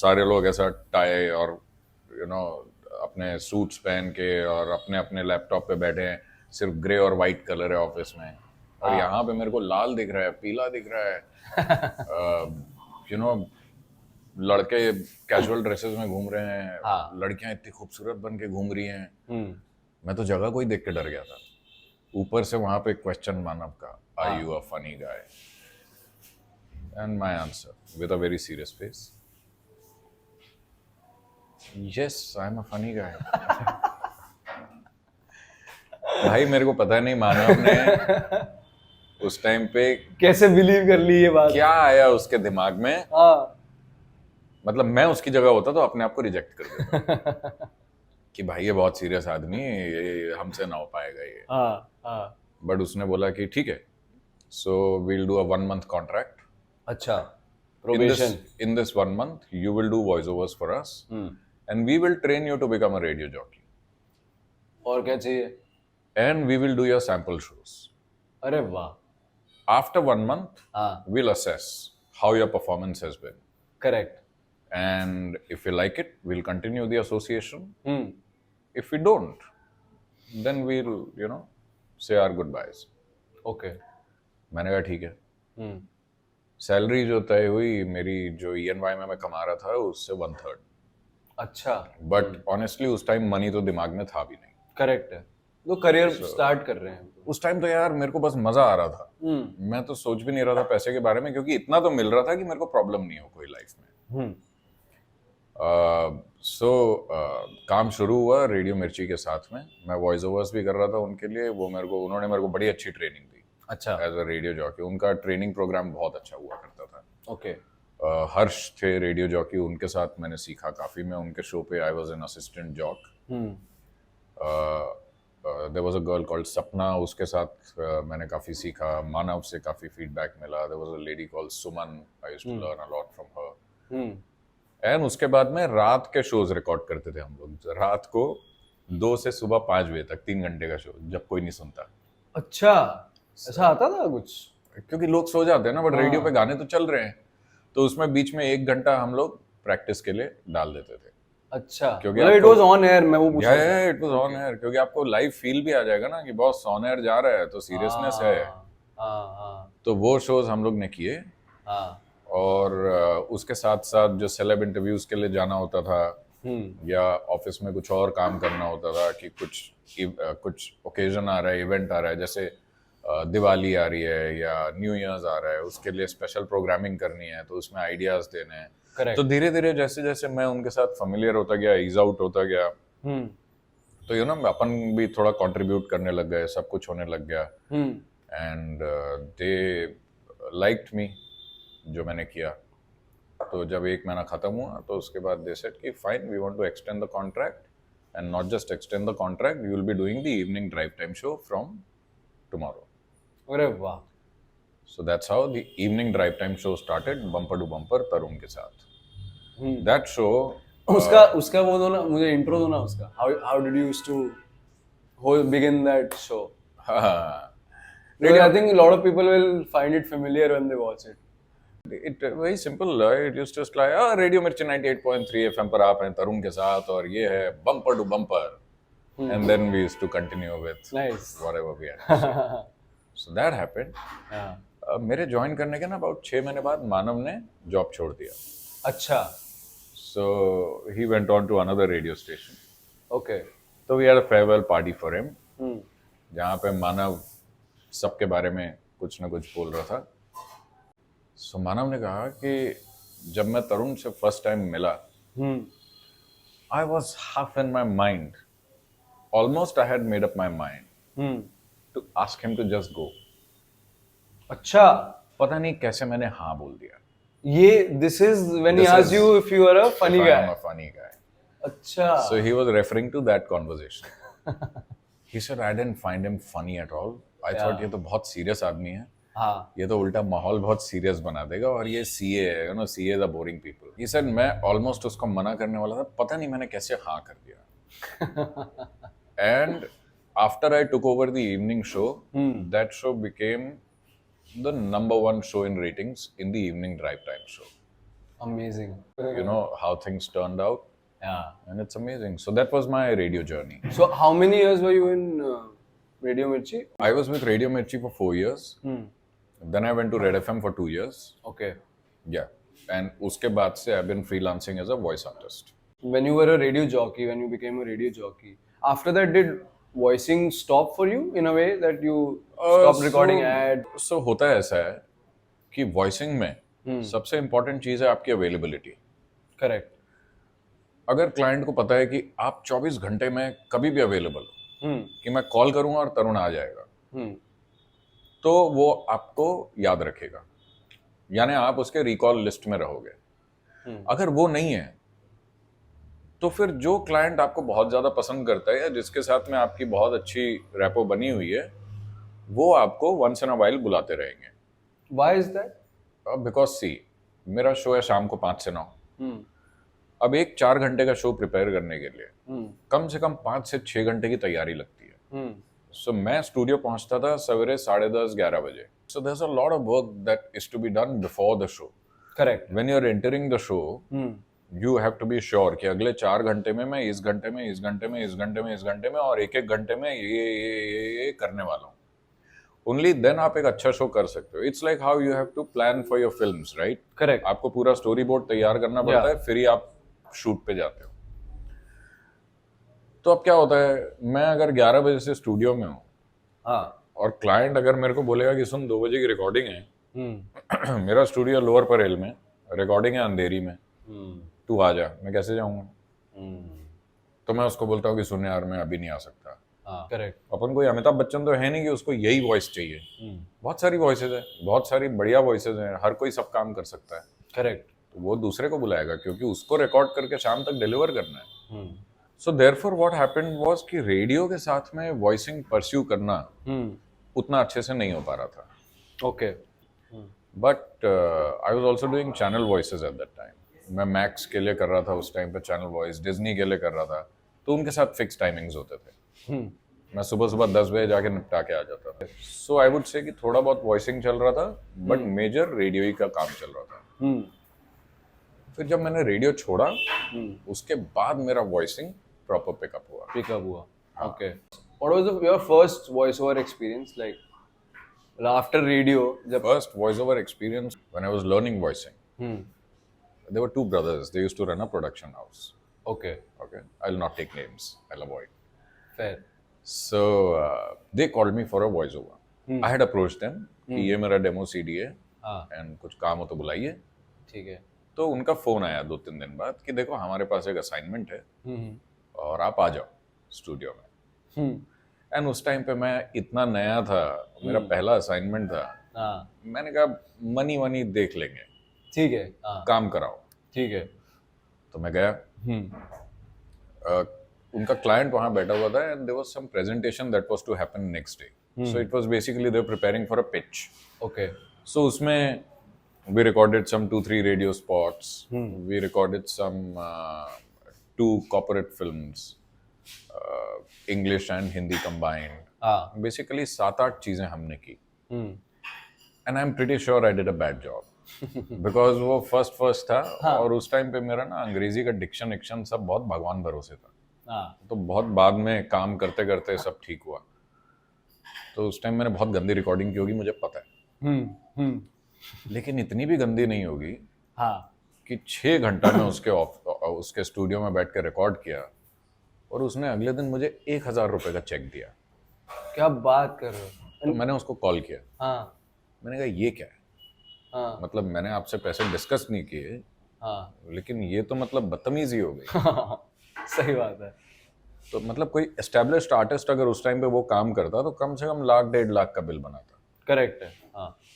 सारे लोग ऐसा टाई और अपने सूट्स पहन के और अपने अपने लैपटॉप पे बैठे हैं, सिर्फ ग्रे और वाइट कलर है ऑफिस में, और यहाँ पे मेरे को लाल दिख रहा है, पीला दिख रहा है, लड़के कैजुअल ड्रेसेस में घूम रहे हैं, लड़कियां इतनी खूबसूरत बन के घूम रही हैं। मैं तो जगह को ही देख के डर गया था। ऊपर से वहां पे क्वेश्चन मानव का, are you a funny guy? And my answer with a very serious face, yes I am a funny guy. भाई मेरे को पता नहीं मानव ने उस टाइम पे
कैसे बिलीव कर ली ये बात,
क्या आया उसके दिमाग में। मतलब मैं उसकी जगह होता तो अपने आप को रिजेक्ट कर देता कि भाई ये बहुत सीरियस आदमी है, ये हमसे ना हो पाएगा ये। बट उसने बोला कि ठीक है, so we'll do a 1 month contract.
अच्छा, probation.
In this 1 month you will do voiceovers for us, and we will train you to become a radio jockey,
और क्या चाहिए,
and we will do your sample shows.
अरे वाह।
After 1 month we'll assess how your performance has been.
Correct.
And if we like it, we'll continue the association. If we don't, then we'll say our goodbyes.
Okay.
मैंने कहा ठीक है। Salary जो तय हुई मेरी, जो ENY में मैं कमा रहा था उससे 1/3।
अच्छा।
बट ऑनेस्टली उस टाइम मनी तो दिमाग में था भी नहीं।
करेक्ट है, तो करियर स्टार्ट कर रहे हैं।
उस टाइम तो यार मेरे को बस मजा आ रहा था। मैं तो सोच भी नहीं रहा था पैसे के बारे में, क्योंकि इतना तो मिल रहा था कि मेरे को प्रॉब्लम नहीं हो कोई लाइफ में। काम शुरू हुआ रेडियो मिर्ची के साथ में। मैं वॉइस ओवर्स भी कर रहा था उनके लिए। उन्होंने मेरे को बड़ी अच्छी ट्रेनिंग दी।
अच्छा।
एज अ रेडियो जॉकी उनका ट्रेनिंग प्रोग्राम बहुत अच्छा हुआ करता था।
ओके।
हर्ष थे रेडियो जॉकी, उनके साथ मैंने सीखा काफी। मैं उनके शो पे I was an assistant jock. There was a girl called Sapna, उसके साथ मैंने काफी सीखा। मानव से काफी फीडबैक मिला। There was a lady called Suman, I used to learn a lot from her. And उसके बाद में रात के शोज रिकॉर्ड करते थे हम लोग, रात को 2 से सुबह 5 बजे तक, 3 घंटे का शो, जब कोई नहीं सुनता।
अच्छा, ऐसा आता था कुछ?
क्योंकि लोग सो जाते हैं ना, बट रेडियो पे गाने तो चल रहे हैं, तो उसमें बीच में 1 घंटा हम लोग प्रैक्टिस के लिए डाल देते थे।
अच्छा,
क्योंकि
मतलब इट वाज ऑन एयर, मैं वो पूछ रहा था।
इट वाज ऑन एयर, क्योंकि आपको लाइव फील भी आ जाएगा ना कि बॉस ऑन एयर जा रहा है तो सीरियसनेस है।
हाँ
तो वो शोज हम लोग ने किए।
हाँ।
और उसके साथ साथ जो सेलेब इंटरव्यूज के लिए जाना होता था या ऑफिस में कुछ और काम करना होता था कि कुछ ओकेजन आ रहा है, इवेंट आ रहा है, जैसे दिवाली आ रही है या न्यू ईयर्स आ रहा है, उसके लिए स्पेशल प्रोग्रामिंग करनी है तो उसमें आइडियाज देने हैं।
Correct.
तो धीरे धीरे जैसे जैसे मैं उनके साथ फेमिलियर होता गया, ईज आउट होता गया, तो अपन भी थोड़ा कंट्रीब्यूट करने लग गए, सब कुछ होने लग गया। एंड दे लाइक्ड मी, जो मैंने किया। तो जब 1 महीना खत्म हुआ तो उसके बाद दे सेड कि fine, we want to extend the contract and not just extend the contract, you will be doing the evening drive time show from tomorrow.
अरे वाह।
So that's how the evening drive time show started, bumper to bumper, तरुण के साथ। That show,
उसका वो दो ना, मुझे intro दो ना उसका। How did you used to begin that show? Because I think a lot of people will find it familiar when they watch it.
it very simple, it used to like radio मिर्ची 98.3 FM पर आप हैं तरुण के साथ और ये है bumper to bumper, and then we used to continue with
Nice.
whatever we had. So that happened. मेरे ज्वाइन करने के ना अबाउट 6 महीने बाद मानव ने जॉब छोड़ दिया।
अच्छा।
So he went on to another radio station.
Okay.
तो we had a farewell party for him, जहाँ पे मानव सबके बारे में कुछ ना कुछ बोल रहा था। So मानव ने कहा कि जब मैं तरुण से फर्स्ट टाइम मिला, I was half in my mind, almost I had made up my mind to ask him to just go.
अच्छा।
पता नहीं कैसे मैंने हाँ बोल दिया।
ये this is when he asked you if you are a funny guy.
I am a funny guy.
अच्छा।
So he was referring to that conversation. He said I didn't find him funny at all. I thought ये तो बहुत serious आदमी है।
हाँ।
ये तो उल्टा माहौल बहुत सीरियस बना देगा और ये CA है, you know, CAs are boring people. He said मैं almost उसको मना करने वाला था, पता नहीं मैंने कैसे हाँ कर दिया। And after I took over the evening show, that show became the number 1 show in ratings in the evening drive time show.
Amazing.
You know how things turned out.
Yeah.
And it's amazing. So that was my radio journey.
So how many years were you in Radio Mirchi?
I was with Radio Mirchi for 4 years. Then I went to Red FM for 2 years.
Okay.
Yeah. And uske baad se I've been freelancing as a voice artist.
When you were a radio jockey, when you became a radio jockey, after that did voicing stop for you in a way that you stopped recording ad?
So होता है ऐसा है कि voicing में सबसे important चीज़ है आपकी availability.
Correct.
अगर क्लाइंट को पता है कि आप 24 घंटे में कभी भी अवेलेबल हो, कि मैं कॉल करूंगा और तरुण आ जाएगा, तो वो आपको याद रखेगा, यानी आप उसके रिकॉल लिस्ट में रहोगे। अगर वो नहीं है तो फिर जो क्लाइंट आपको बहुत ज़्यादा पसंद करता है या जिसके साथ में आपकी बहुत अच्छी रैपो बनी हुई है, वो आपको वंस इन अ वाइल बुलाते रहेंगे।
Why is that?
बिकॉज सी, मेरा शो है शाम को 5 से 9। अब एक 4 घंटे का शो प्रिपेयर करने के लिए कम से कम 5 से 6 घंटे की तैयारी लगती है। सो मैं स्टूडियो पहुंचता था सवेरे 10:30-11 बजे। So there is a lot of work that is to be done before the show.
Correct.
When you are entering the show, you have to be sure कि अगले 4 घंटे में मैं इस घंटे में, इस घंटे में, इस घंटे में, इस घंटे में और एक घंटे में ये करने वाला हूँ। ओनली देन आप एक अच्छा शो कर सकते हो। It's like how you have to plan for your films, right?
Correct.
आपको पूरा स्टोरी बोर्ड तैयार करना पड़ता है, फिर ही आप शूट पे जाते हो। तो अब क्या होता है, मैं अगर 11 बजे से स्टूडियो में हूँ और क्लाइंट अगर मेरे को बोलेगा कि सुन 2 बजे की रिकॉर्डिंग है, मेरा स्टूडियो लोअर परेल में, रिकॉर्डिंग है अंधेरी में, तू आ जा, मैं कैसे जाऊंगा? तो मैं उसको बोलता हूँ कि सुन यार, मैं अभी नहीं आ सकता।
करेक्ट।
अपन कोई अमिताभ बच्चन तो है नहीं कि उसको यही वॉइस चाहिए। बहुत सारी वॉइसेज है, बहुत सारी बढ़िया वॉइसेज हैं, हर कोई सब काम कर सकता है।
करेक्ट।
तो वो दूसरे को बुलाएगा क्योंकि उसको रिकॉर्ड करके शाम तक डिलीवर करना है। So therefore what happened was कि रेडियो के साथ में वॉइसिंग परस्यू करना उतना अच्छे से नहीं हो पा रहा था।
Okay.
But I was also doing channel voices at that time. मैं मैक्स के लिए कर रहा था उस टाइम पे चैनल वॉइस, डिज्नी के लिए कर रहा था, तो उनके साथ फिक्स टाइमिंग्स होते थे। मैं सुबह 10 बजे जाके निपटा के आ जाता था। सो आई वुड से कि थोड़ा बहुत वॉइसिंग चल रहा था, बट मेजर रेडियो ही का काम चल रहा था। फिर जब मैंने रेडियो छोड़ा उसके बाद मेरा वॉइसिंग प्रॉपर पिकअप हुआ.
Pickup हुआ. Okay. What was your first voiceover experience like? After radio, जब
First voiceover experience when I was learning voicing. There were two brothers. They used to run a production house.
Okay.
Okay, I'll not take names. I'll avoid.
Fair.
So they called me for a voiceover. I had approached them कि ये मेरा demo CD है and कुछ काम हो तो बुलाइए.
ठीक है.
तो उनका फोन आया 2-3 दिन बाद कि देखो हमारे पास एक असाइनमेंट है और आप आ जाओ स्टूडियो में. एंड उस टाइम पे मैं इतना नया था, मेरा पहला असाइनमेंट था. मैंने कहा मनी वनी देख लेंगे,
ठीक है.
काम कराओ.
ठीक है.
तो मैं गया. उनका क्लाइंट वहां बैठा हुआ था and there was some presentation that was to happen next day. So it was basically they were preparing for a pitch.
Okay.
So उसमें we recorded some 2-3 radio spots. We recorded some 2 corporate films, English and Hindi combined. Basically 7-8 चीजें हमने की. And I'm pretty sure I did a bad job. Because वो first था और उस time पे मेरा ना अंग्रेजी का डिक्शन सब बहुत भगवान भरोसे था. तो बहुत बाद में काम करते करते सब ठीक हुआ. तो उस टाइम मैंने बहुत गंदी रिकॉर्डिंग की होगी, मुझे पता है. लेकिन इतनी भी गंदी नहीं होगी कि 6 घंटा में उसके स्टूडियो में बैठ के रिकॉर्ड किया और उसने अगले दिन मुझे 1,000 रुपए का चेक दिया.
क्या बात कर रहे हो?
तो मैंने उसको कॉल किया. मैंने कहा ये क्या है? मतलब मैंने आपसे पैसे डिस्कस नहीं किए, लेकिन ये तो मतलब बदतमीजी हो गई.
सही बात है.
तो मतलब कोई एस्टेब्लिश्ड आर्टिस्ट अगर उस टाइम पे वो काम करता तो कम से कम 1,00,000-1.5 लाख का बिल बनाता.
करेक्ट है.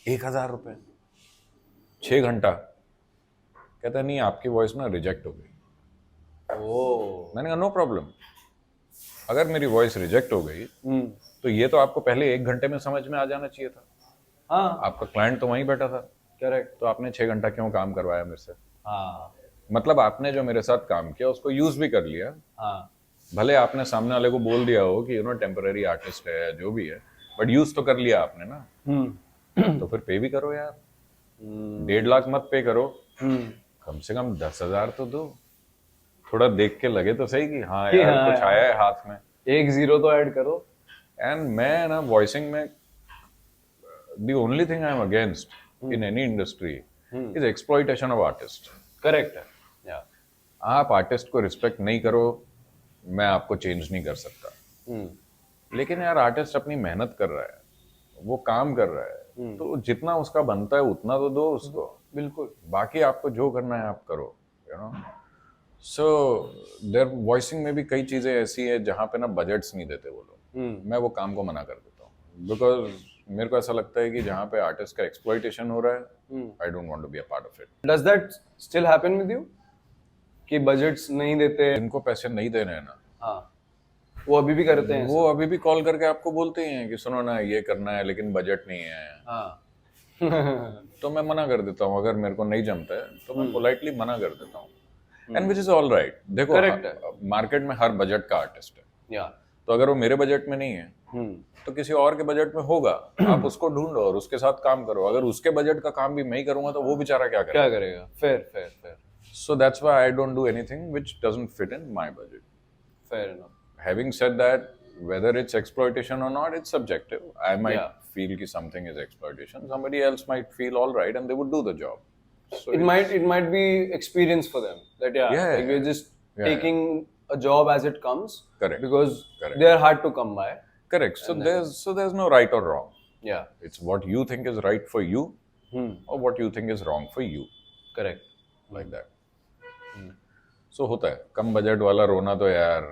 1,000 रुपए 6 घंटा. कहता नहीं आपकी वॉइस ना रिजेक्ट हो गई. मैंने कहा नो प्रॉब्लम. अगर मेरी वॉइस रिजेक्ट हो गई तो ये तो आपको पहले 1 घंटे में समझ में आ जाना चाहिए था. आपका क्लाइंट तो वहीं बैठा था. करेक्ट. तो आपने 6 घंटा क्यों काम करवाया मेरे से? मतलब आपने जो मेरे साथ काम किया उसको यूज भी कर लिया. भले आपने सामने वाले को बोल दिया हो कि टेम्पररी आर्टिस्ट है जो भी है, बट यूज तो कर लिया आपने ना. तो फिर पे भी करो यार. 1.5 लाख मत पे करो, कम से कम 10,000 तो दो. थोड़ा देख के लगे तो सही कि हाँ यार कुछ आया है हाथ में.
1 0 तो ऐड करो.
एंड मैं ना वॉइसिंग में the only thing I am against in any industry is exploitation of artists.
Correct है.
आप आर्टिस्ट को रिस्पेक्ट नहीं करो, मैं आपको चेंज नहीं कर सकता. लेकिन यार आर्टिस्ट अपनी मेहनत कर रहा है, वो काम कर रहा है, तो जितना उसका बनता है उतना तो दो उसको. बिल्कुल. बाकी आपको जो करना है आप करो. सो देयर वॉइसिंग में भी कई चीजें ऐसी है जहाँ पे ना बजट्स नहीं देते वो लोग. मैं वो काम को मना कर देता हूँ बिकॉज मेरे को ऐसा लगता है कि जहाँ पे आर्टिस्ट का एक्सप्लॉइटेशन हो रहा है, I don't want to be a part of it.
Does that still happen with you कि बजट्स नहीं देते?
इनको पैसे नहीं देने हैं ना,
वो अभी भी करते हैं.
वो अभी भी कॉल करके आपको बोलते हैं कि सुनो ना ये करना है लेकिन बजट नहीं है. तो मैं मना कर देता हूँ. अगर मेरे को नहीं जमता है तो मैं पोलाइटली मना कर देता हूँ. And which is all right. देखो मार्केट में हर बजट का आर्टिस्ट है. तो अगर वो मेरे बजट में नहीं है तो किसी और के बजट में होगा. आप उसको ढूंढो और उसके साथ काम करो. अगर उसके बजट का काम भी मैं ही करूंगा तो वो बेचारा क्या
करेगा? Fair.
So that's why I don't do anything which doesn't fit in my budget.
Fair enough.
Having said that, whether it's exploitation or not, it's subjective. I might feel that something is exploitation. Somebody else might feel all right and they would do the job. So
it might be experience for them. That like we're just taking a job as it comes.
Correct.
Because they are hard to come by.
Correct. So there's no right or wrong.
Yeah.
It's what you think is right for you or what you think is wrong for you.
Correct.
Like that. So होता है. कम budget वाला रोना तो यार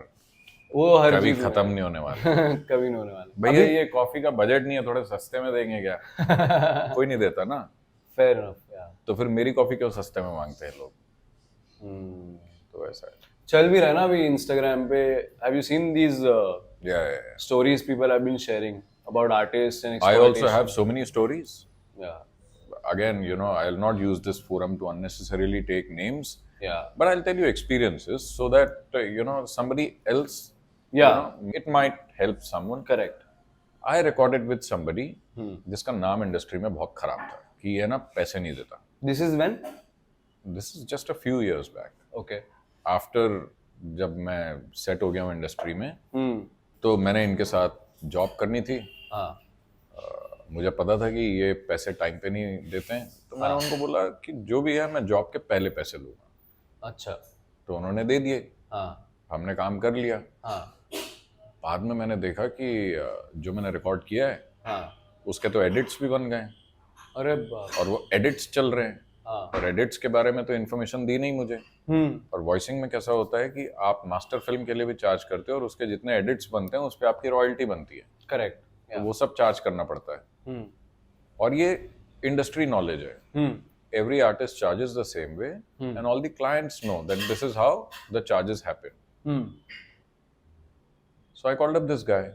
वो हर
कभी खत्म नहीं होने वाला.
कभी नहीं होने वाला.
भैया ये कॉफी का बजट नहीं है, थोड़े सस्ते में देंगे क्या? कोई नहीं देता ना.
Fair enough.
तो फिर मेरी कॉफी क्यों सस्ते में मांगते हैं लोग? तो ऐसा है.
चल भी रहा ना अभी इंस्टाग्राम पे. Have you seen these stories people have been sharing about artists and
exploitation? I also have so many stories.
Yeah.
Again, I'll not use this forum to unnecessarily take names.
Yeah.
But I'll tell you experiences so that, somebody else, it might help someone.
Correct.
I recorded with somebody जिसका नाम industry में बहुत खराब था कि ये ना पैसे नहीं देता.
This is when?
This is just a few years back
okay.
After, जब मैं सेट हो गया हूँ इंडस्ट्री में, तो मैंने इनके साथ जॉब करनी थी.
हाँ.
मुझे पता था कि ये पैसे टाइम पे नहीं देते हैं, तो मैंने उनको बोला कि जो भी है मैं जॉब के पहले पैसे लूंगा.
अच्छा.
तो उन्होंने दे दिए.
हाँ.
हमने काम कर लिया.
हाँ.
बाद में मैंने देखा कि जो मैंने रिकॉर्ड किया है
हाँ.
उसके तो एडिट्स भी बन गए,
अरे बाप.
और वो एडिट्स चल रहे हैं.
हाँ.
और एडिट्स के बारे में तो इन्फॉर्मेशन दी नहीं मुझे. और वॉइसिंग में कैसा होता है कि आप मास्टर फिल्म के लिए भी चार्ज करते हो, और उसके जितने एडिट्स बनते हैं उस पर आपकी रॉयल्टी बनती है.
करेक्ट.
तो वो सब चार्ज करना पड़ता है. और ये इंडस्ट्री नॉलेज है. Every artist charges the same way, and all the clients know that this is how the charges happen. So I called up this guy.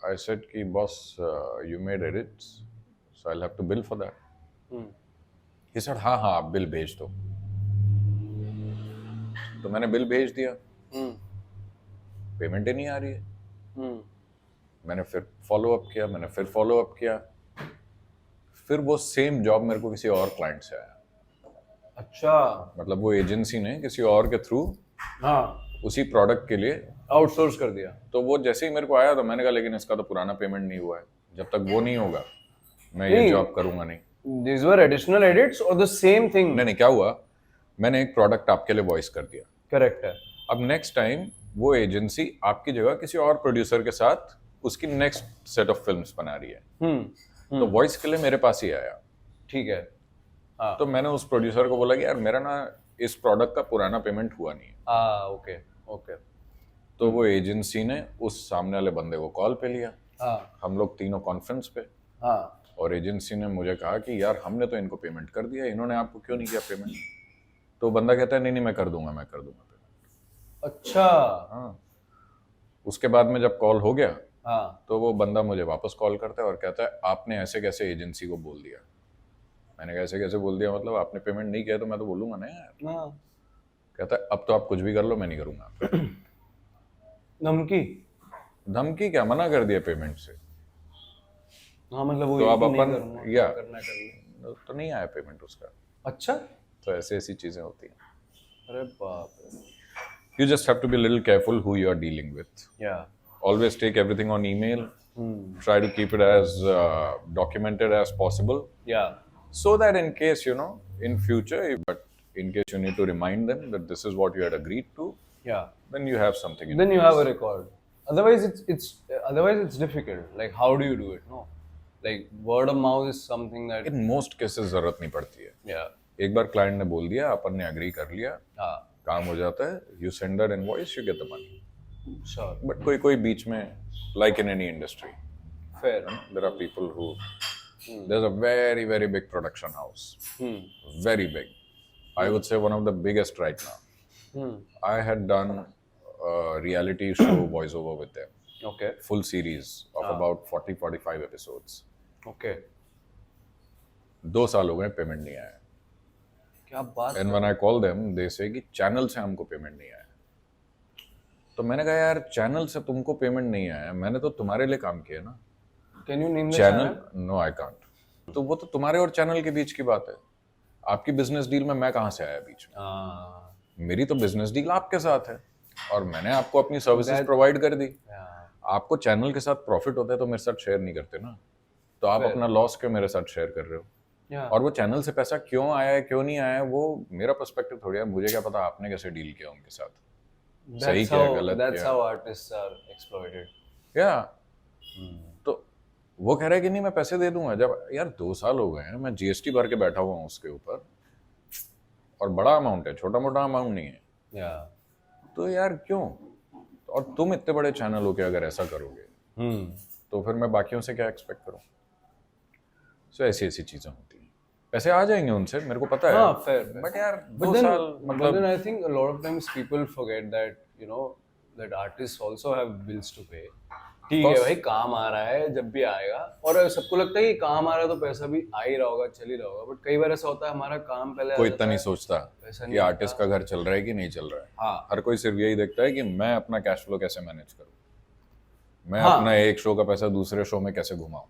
I said कि boss, you made edits, so I'll have to bill for that. He said हाँ हाँ आप bill भेज दो. तो मैंने bill भेज दिया. पेमेंट ही नहीं आ रही है. मैंने फिर फॉलो अप किया, मैंने फिर फॉलो अप किया. फिर वो सेम जॉब मेरे को किसी और क्लाइंट से आया.
अच्छा.
मतलब वो एजेंसी ने किसी और के थ्रू
हाँ.
उसी प्रोडक्ट के लिए
आउटसोर्स कर दिया.
तो वो जैसे ही मेरे को आया तो मैंने कहा लेकिन इसका तो पुराना पेमेंट नहीं हुआ है. जब तक वो नहीं होगा मैं ये जॉब करूंगा नहीं.
These were additional edits or the same thing?
नहीं, क्या हुआ, मैंने एक प्रोडक्ट आपके लिए वॉइस कर दिया.
करेक्ट है.
अब नेक्स्ट टाइम वो एजेंसी आपकी जगह किसी और प्रोड्यूसर के साथ उसकी नेक्स्ट सेट ऑफ फिल्म्स बना रही है. तो वॉइस के लिए मेरे पास ही आया.
ठीक है. हाँ.
तो मैंने उस प्रोड्यूसर को बोला कि यार मेरा ना इस प्रोडक्ट का पुराना पेमेंट हुआ नहीं है.
ओके. ओके.
तो वो एजेंसी ने उस सामने वाले बंदे को कॉल पे लिया.
हाँ.
हम लोग तीनों कॉन्फ्रेंस पे.
हाँ.
और एजेंसी ने मुझे कहा कि यार हमने तो इनको पेमेंट कर दिया, इन्होंने आपको क्यों नहीं किया पेमेंट. तो बंदा कहता है नहीं मैं कर दूंगा पेमेंट.
अच्छा.
हाँ. उसके बाद में जब कॉल हो गया,
हाँ.
तो वो बंदा मुझे वापस कॉल करता है और कहता है आपने ऐसे कैसे एजेंसी को बोल दिया. मैंने कहा ऐसे कैसे बोल दिया, मतलब आपने पेमेंट नहीं किया तो मैं तो बोलूंगा ना यार.
हाँ.
कहता है अब तो आप कुछ भी कर लो मैं नहीं करूंगा. धमकी क्या, मना कर दिया पेमेंट से.
हाँ मतलब वो
तो अब
नहीं
अपन
करूंगा,
या
करना कर
तो नहीं आया पेमेंट उसका.
अच्छा.
तो ऐसे ऐसी चीजें होती हैं.
अरे बाप रे.
You just have to be a little careful who you are dealing with.
Yeah.
Always take everything on email. Try to keep it as documented as possible.
Yeah.
So that in case, in future, but in case you need to remind them that this is what you had agreed to,
Yeah.
then you have something in
Then you
place.
have a record. Otherwise, it's difficult. Like, how do you do it? No. Like, word of mouth is something that.
In most cases जरूरत नहीं पड़ती है.
Yeah.
एक बार client ने बोल दिया, अपन ने agree कर लिया,
हाँ.
काम हो जाता है. You send an invoice, you get the money.
Sure.
But कोई बीच में, like in any industry,
Fair.
there are people who. There's a very, very big production house. Very big. I would say one of the biggest right now. I had done a reality show voiceover with them.
Okay.
Full series of about 40-45 episodes.
Okay.
2 साल हो गए payment नहीं आया.
क्या बात.
And when I call them, they say कि channel से हमको पेमेंट नहीं आया. तो मैंने कहा यार चैनल से तुमको पेमेंट नहीं आया, मैंने तो तुम्हारे लिए काम किया ना.
Can you name the
channel
channel?
No I can't. तो वो तो तुम्हारे और चैनल के बीच की बात है. आपकी बिजनेस डील में मैं कहाँ से आया बीच में. मेरी तो बिजनेस डील आपके साथ है और मैंने आपको अपनी सर्विसेज प्रोवाइड कर दी. आपको चैनल के साथ प्रॉफिट होता है तो मेरे साथ शेयर नहीं करते ना. तो आप अपना लॉस क्यों मेरे साथ शेयर कर रहे हो. और वो चैनल से पैसा क्यों आया है क्यों नहीं आया है वो मेरा पर्सपेक्टिव थोड़ी है. मुझे क्या पता आपने कैसे डील किया उनके साथ. सही क्या गलत क्या.
That's how artists are exploited.
या तो वो कह रहा है कि नहीं मैं पैसे दे दूंगा. जब यार 2 साल हो गए हैं मैं जीएसटी भर के बैठा हुआ हूँ उसके ऊपर, और बड़ा अमाउंट है, छोटा मोटा अमाउंट नहीं है. तो यार क्यों. और तुम इतने बड़े चैनल हो के अगर ऐसा करोगे तो फिर मैं बाकियों से क्या एक्सपेक्ट करूं. सो ऐसी ऐसी चीजें होती हैं. पैसे आ जाएंगे उनसे मेरे को पता है.
हाँ, fair.
बट यार
But
2
then,
साल
but
मतलब
then I think a lot of times people forget that that artists also have bills to pay. ठीक है भाई काम आ रहा है जब भी आएगा, और सबको लगता है कि काम आ रहा है तो पैसा भी आ ही रहा होगा चल ही रहा होगा. बट कई बार ऐसा होता है हमारा काम पहले
कोई इतना नहीं सोचता
पैसा
कि आर्टिस्ट का घर चल रहा है कि नहीं चल रहा है.
हाँ.
हर कोई सिर्फ यही देखता है कि मैं अपना कैश फ्लो कैसे मैनेज करूं, मैं
हाँ.
अपना एक शो का पैसा दूसरे शो में कैसे घुमाऊं.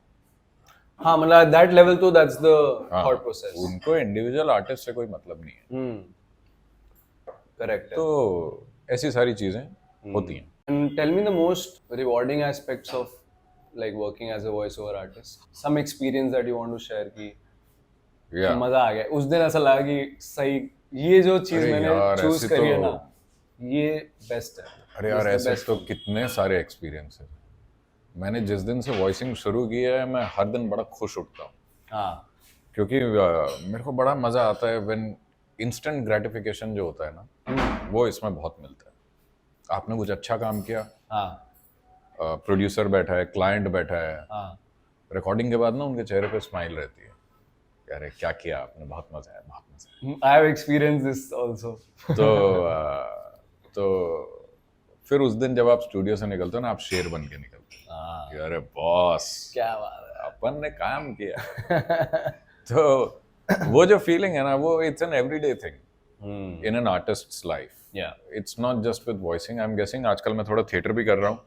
हाँ मतलब that level तो that's the
हाँ,
thought process.
उनको इंडिविजुअल आर्टिस्ट से कोई मतलब नहीं है।
Correct है.
तो ऐसी सारी चीजें होती हैं।
And tell me the most rewarding aspects of like working as a voiceover artist. Some experience that you want to share कि
या
मजा आ गया उस दिन, ऐसा लगा कि सही ये जो चीज
अरे
मैंने
यार,
चूज
ऐसी
करी है
तो-
ना, ये बेस्ट है.
अरे यार, ऐसे तो कितने सारे एक्सपीरियंस है। मैंने जिस दिन से वॉइसिंग शुरू किया है, मैं हर दिन बड़ा खुश उठता हूँ,
हाँ
क्योंकि मेरे को बड़ा मजा आता है व्हेन इंस्टेंट ग्रेटिफिकेशन जो होता है ना, वो इसमें बहुत मिलता है। आपने कुछ अच्छा काम किया,
हाँ
प्रोड्यूसर बैठा है, क्लाइंट बैठा है,
हाँ
रिकॉर्डिंग के बाद ना उनके चेहरे पे स्माइल रहती है, अरे क्या किया आपने, बहुत मजा आया, बहुत मजा आया।
I have experienced this also.
तो फिर उस दिन जब आप स्टूडियो से निकलते हो ना, आप शेर बन के निकलते हो
हाँ
कि अरे बॉस,
क्या बात है.
अपन ने काम किया। तो वो जो फीलिंग है ना, वो it's an everyday thing in an artists life.
Yeah.
It's not just with voicing, I am guessing आजकल मैं थोड़ा थिएटर भी कर रहा हूँ,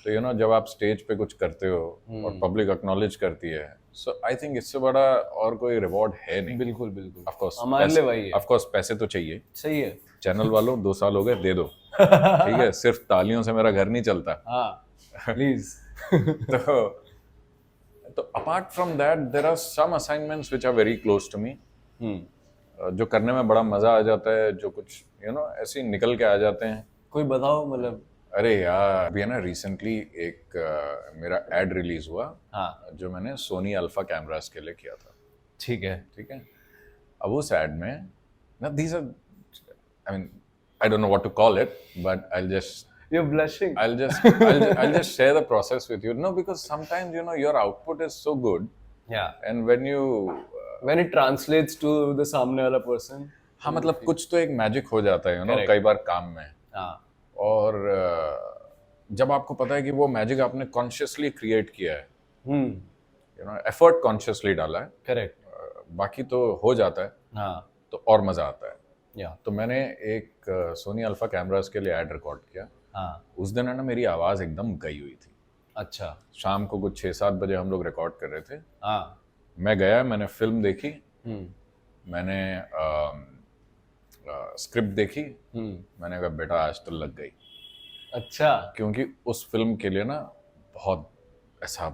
तो यू नो जब आप स्टेज पे कुछ करते हो और पब्लिक एक्नॉलेज करती है, सो आई थिंक इससे बड़ा और कोई रिवॉर्ड है नहीं।
बिल्कुल बिल्कुल.
ऑफ कोर्स
हमारे लिए वही है.
ऑफ कोर्स पैसे तो चाहिए।
सही है.
चैनल वालों 2 साल हो गए, दे दो, ठीक है, सिर्फ तालियों से मेरा घर नहीं चलता।
हाँ प्लीज.
तो apart from that there are some assignments which are very close to me, जो करने में बड़ा मजा आ जाता है, जो कुछ यू नो ऐसे ही निकल के आ जाते हैं।
कोई बताओ मतलब.
अरे यार, अभी है ना रिसेंटली एक मेरा एड रिलीज हुआ,
हाँ
जो मैंने सोनी अल्फा कैमरास के लिए किया था,
ठीक है.
ठीक है। अब उस एड में ना, these are, I mean I don't know what to call it, but
You're blushing.
I'll just share the process with you. No, because sometimes you know your output is so good,
Yeah.
and when you
When it translates to the सामने वाला person.
हाँ मतलब कुछ तो एक magic हो जाता है, यू नो,
Correct.
कई बार काम में।
हाँ
और जब आपको पता है कि वो मैजिक आपने कॉन्शियसली क्रिएट किया है, यू नो, एफर्ट कॉन्शियसली डाला है,
करेक्ट.
बाकी तो हो जाता है,
हाँ
तो और मजा आता है।
या
तो मैंने एक सोनी अल्फा कैमरास के लिए एड रिकॉर्ड किया।
हाँ
उस दिन है ना, मेरी आवाज़ एकदम गई हुई थी।
अच्छा.
शाम को कुछ 6-7 बजे हम लोग रिकॉर्ड कर रहे थे।
हाँ
मैं गया, मैंने फिल्म देखी, मैंने स्क्रिप्ट देखी, मैंने कहा बेटा आज तो लग गई।
अच्छा.
क्योंकि उस फिल्म के लिए ना बहुत ऐसा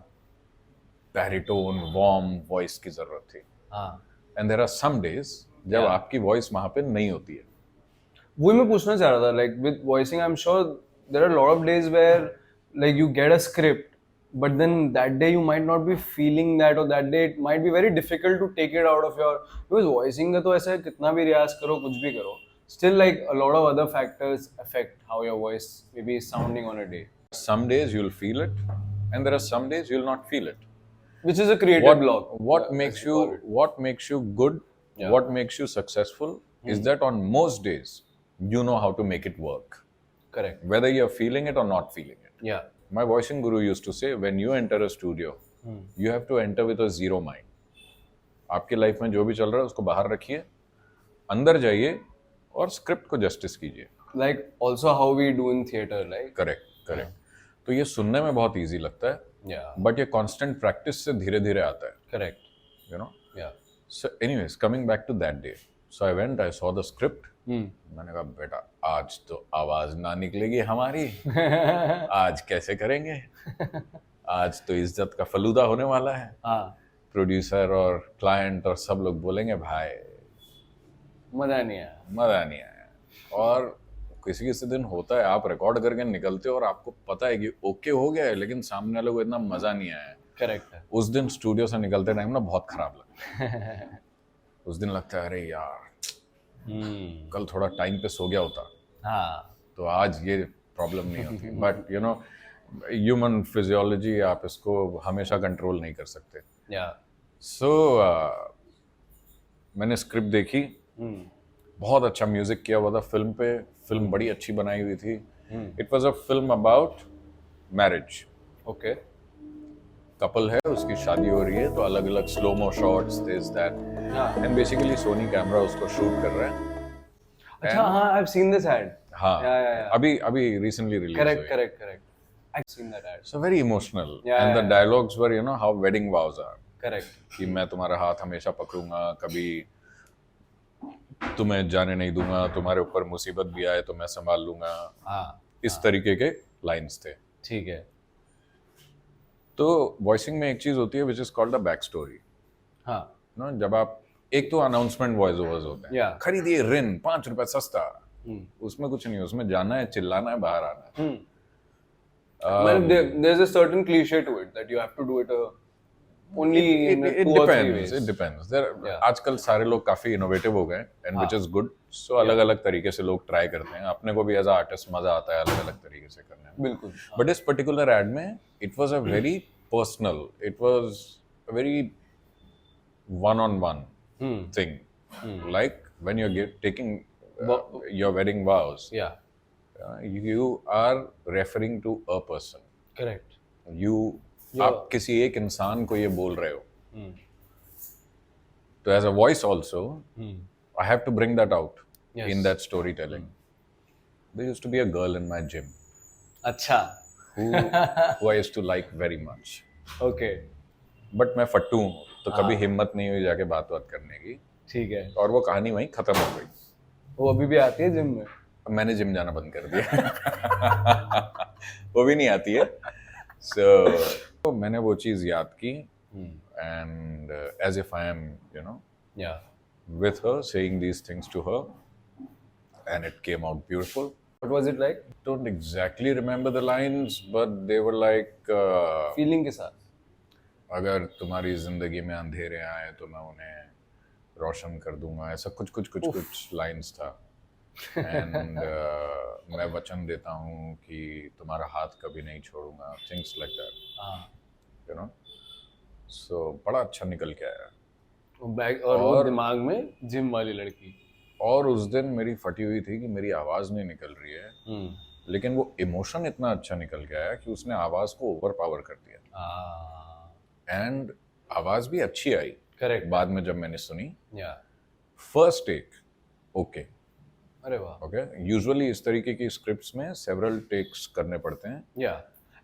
बैरिटोन वार्म वॉइस की जरूरत थी,
हाँ
and there are some days जब
Yeah.
आपकी वॉइस वहां पे नहीं होती है।
वही मैं पूछना चाह रहा था. Like with voicing I am sure there are lot of days where like you get a script but then that day you might not be feeling that, or that day it might be very difficult to take it out of your, because voicing का तो ऐसा है, कितना भी रियाज करो, कुछ भी करो, still like a lot of other factors affect how your voice maybe is sounding on a day,
Some days you'll feel it, and there are some days you'll not feel it.
which is a creative block.
What
Yeah,
makes
as we
you
call it.
what makes you good,
Yeah.
what makes you successful is that on most days you know how to make it work,
Correct.
whether you're feeling it or not feeling it.
Yeah.
My voicing guru used to say, when you enter a studio, you have to enter with a zero mind. आपकी life में जो भी चल रहा है उसको बाहर रखिए, अंदर जाइए और स्क्रिप्ट को जस्टिस कीजिए।
Like also how we do in theater, like.
Correct. तो ये सुनने में बहुत इजी लगता है,
Yeah.
बट ये कांस्टेंट प्रैक्टिस से धीरे धीरे आता है,
Correct.
You know.
Yeah.
So anyways, coming back to that day, so I went, I saw the script. मैंने कहा बेटा आज तो आवाज ना निकलेगी हमारी, आज कैसे करेंगे, आज तो इज्जत का फलूदा होने वाला है।
हाँ
प्रोड्यूसर और क्लाइंट और सब लोग बोलेंगे भाई
मजा नहीं आया.
मजा नहीं आया। और किसी किसी दिन होता है, आप रिकॉर्ड करके निकलते हो और आपको पता है कि ओके हो गया है, लेकिन सामने वाले को इतना मजा नहीं आया है।
करेक्ट है.
उस दिन स्टूडियो से निकलते टाइम ना बहुत खराब लगता है। उस दिन लगता है अरे यार कल थोड़ा टाइम पे सो गया होता
हाँ
तो आज ये प्रॉब्लम नहीं होती। But you know human physiology, आप इसको हमेशा कंट्रोल नहीं कर सकते।
या
सो मैंने स्क्रिप्ट देखी, बहुत अच्छा म्यूजिक किया हुआ था फिल्म पे, फिल्म बड़ी अच्छी बनाई हुई थी। It was a film about marriage.
Okay.
Couple है, उसकी शादी हो रही है, तो अलग अलग slow mo shots, this that,
हाँ
एंड बेसिकली सोनी कैमरा उसको शूट कर रहा है।
अच्छा. हाँ I have seen this ad.
हाँ
Yeah.
अभी recently release
Correct. I've seen that ad.
So very emotional,
Yeah,
and the
yeah.
dialogues were, you know, how wedding vows are.
Correct
कि मैं तुम्हारा हाथ हमेशा पकड़ूंगा, कभी तुम्हें जाने नहीं दूंगा, तुम्हारे ऊपर मुसीबत भी आए तो मैं संभाल लूंगा,
हाँ
इस तरीके के लाइंस थे।
ठीक है
तो वॉइसिंग में एक चीज होती है which is called the back story
हाँ
ना। जब आप एक तो अनाउंसमेंट वॉइस ओवर्स होते हैं,
Yeah.
खरीदिए रिन 5 रुपए सस्ता, उसमें कुछ नहीं, उसमें जाना है, चिल्लाना है, बाहर आना है।
well, there's a certain cliche to it that you have to do it only in
It
2 or 3
depends.
ways.
It depends. There,
Yeah.
आजकल सारे लोग काफी इनोवेटिव हो गए एंड विच इज गुड। सो अलग अलग तरीके से लोग ट्राई करते हैं, अपने को भी एज आर्टिस्ट मजा आता है अलग अलग तरीके से करने में।
बिल्कुल
बट इस पर्टिकुलर एड में it was a very personal, it was a very one on one thing, like when you are taking your wedding vows,
yeah
you are referring to a person.
correct
आप किसी एक इंसान को ये बोल रहे हो, तो as a voice also I have to bring that out
Yes.
इन दैट story telling. There used to be a girl in my gym
अच्छा
who I used to like very much,
okay
but मैं फट्टू हूँ तो कभी हिम्मत नहीं हुई जाके बात करने की,
ठीक है
और वो कहानी वहीं खत्म हो गई।
वो अभी भी आती है जिम में
मैंने जिम जाना बंद कर दिया वो भी नहीं आती है। तो मैंने वो चीज याद की and as if I am you know
yeah
with her saying these things to her, and it came out beautiful.
what was it like
Don't exactly remember the lines, but they were like
feeling के साथ
अगर तुम्हारी जिंदगी में अंधेरे आए तो मैं उन्हें रोशन कर दूंगा, ऐसा कुछ कुछ कुछ कुछ लाइंस था। एंड मैं वचन देता हूँ कि तुम्हारा हाथ कभी नहीं छोड़ूंगा, थिंग्स लाइक दैट,
हाँ
यू नो। सो बड़ा अच्छा निकल के आया।
वो बैग और वो दिमाग में जिम वाली लड़की
और उस दिन मेरी फटी हुई थी कि मेरी आवाज नहीं निकल रही है, लेकिन वो इमोशन इतना अच्छा निकल के आया कि उसने आवाज को ओवर पावर कर दिया एंड आवाज भी अच्छी आई।
करेक्ट
बाद में जब मैंने सुनी,
या
फर्स्ट टेक ओके,
अरे वाह
ओके। यूजुअली इस तरीके की स्क्रिप्ट्स में सेवरल टेक्स करने पड़ते हैं,
या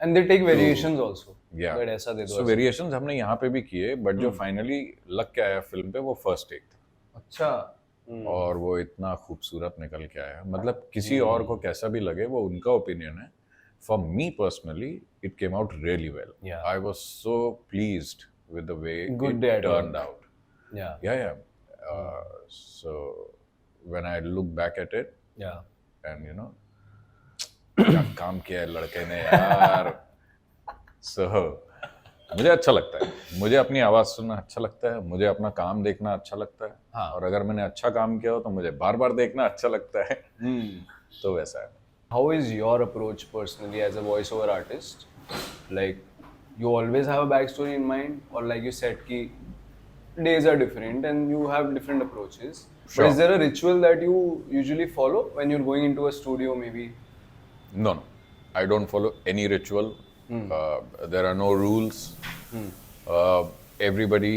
and they take variations also
या
बट ऐसा दे दो
सो वेरिएशंस हमने यहाँ पे भी किए, बट जो फाइनली लग के आया फिल्म पे वो फर्स्ट टेक था।
अच्छा
और वो इतना खूबसूरत निकल के आया, मतलब किसी और को कैसा भी लगे वो उनका ओपिनियन है। For me personally it came out really well.
Yeah.
I was so pleased with the way
Good
it
day at
turned out.
या
या so when I look back at it
या
एंड यू नो क्या काम किया है लड़के ने यार। सो मुझे अच्छा लगता है, मुझे अपनी आवाज सुनना अच्छा लगता है, मुझे अपना काम देखना अच्छा लगता है।
हाँ।
और अगर मैंने अच्छा काम किया हो तो मुझे बार बार देखना अच्छा लगता है। तो वैसा है।
How is your approach personally as a voiceover artist? Like, you always have a backstory in mind, or like you said, ki days are different and you have different approaches.
Sure.
But is there a ritual that you usually follow when you're going into a studio, maybe?
No, I don't follow any ritual. There are no rules. Everybody,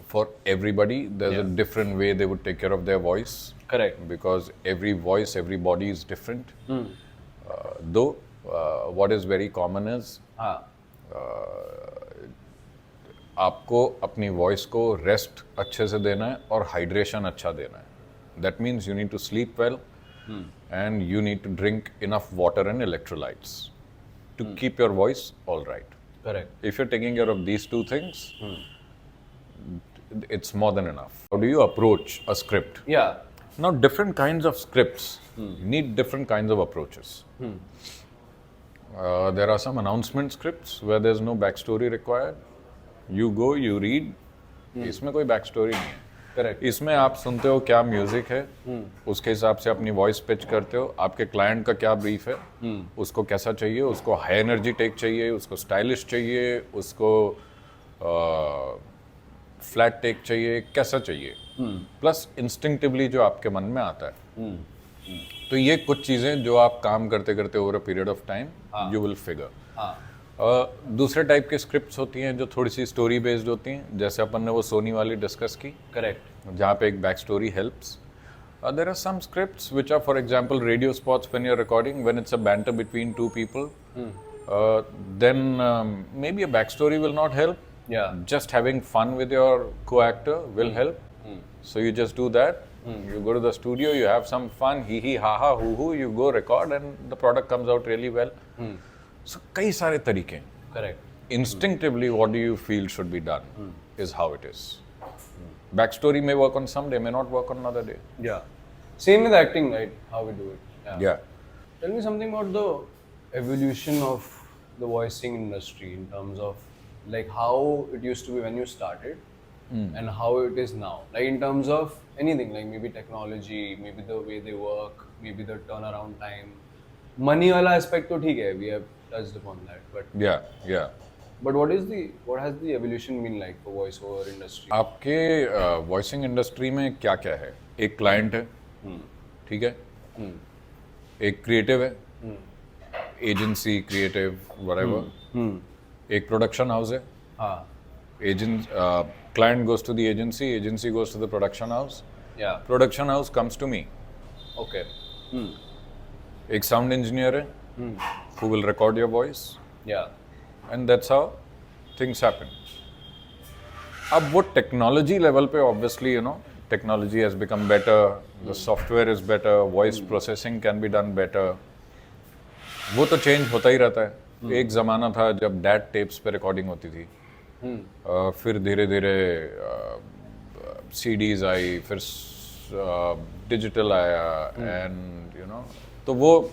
for everybody, there's a different way they would take care of their voice.
Correct.
Because every voice, every body is different. Though, what is very common is
हाँ
आपको अपनी voice को rest अच्छे से देना है और hydration अच्छा देना है। That means you need to sleep well and you need to drink enough water and electrolytes to keep your voice all right.
correct.
If you're taking care of these two things, it's more than enough. How do you approach a script?
Yeah.
Now, different kinds of scripts need different kinds of approaches. There are some announcement scripts where there's no backstory required. You go, you read. इसमें कोई backstory नहीं है।
Correct.
इसमें आप सुनते हो क्या music है, उसके हिसाब से अपनी वॉइस पिच करते हो। आपके क्लाइंट का क्या ब्रीफ है, उसको कैसा चाहिए, उसको हाई एनर्जी टेक चाहिए, उसको स्टाइलिश चाहिए, उसको फ्लैट टेक चाहिए, कैसा चाहिए, प्लस इंस्टिंक्टिवली जो आपके मन में आता है। तो ये कुछ चीज़ें जो आप काम करते करते over a period of time you will figure. दूसरे टाइप के स्क्रिप्ट्स होती हैं जो थोड़ी सी स्टोरी बेस्ड होती हैं, जैसे अपन ने वो सोनी वाली डिस्कस की,
Correct.
जहाँ पे एक back story helps. There are some scripts which are for example radio spots when you are recording, when it's a banter between two people, then maybe a backstory will not help,
Yeah.
Just having fun with your co-actor will help. So you just do that. You go to the studio, you have some fun, hee hee ha ha hoo hoo, you go record and the product comes out really well. So कई सारे तरीके हैं.
Correct.
Instinctively, what do you feel should be done is how it is. Backstory may work on some day, may not work on another day.
Yeah. Same with acting, right? How we do it.
Yeah.
Tell me something about the evolution of the voicing industry in terms of like how it used to be when you started and how it is now. Like in terms of anything, like maybe technology, maybe the way they work, maybe the turnaround time. Money wala aspect to theek hai, we have touched upon that. But
Yeah.
what has the evolution been like for voiceover industry?
आपके voicing industry में क्या क्या है? एक client है, ठीक है, एक क्रिएटिव है, एजेंसी क्रिएटिव व्हाटएवर, एक प्रोडक्शन हाउस है,
हाँ.
client goes to the agency goes to the production house,
Yeah.
production house comes to me.
Okay.
एक साउंड इंजीनियर है who will record your voice,
Yeah.
and that's how things happen. अब वो technology level पे obviously technology has become better, the software is better, voice processing can be done better. वो तो change होता ही रहता है. एक ज़माना था जब डैट टेप्स पे रिकॉर्डिंग होती थी, फिर धीरे धीरे CDs आई, फिर डिजिटल आया, एंड तो वो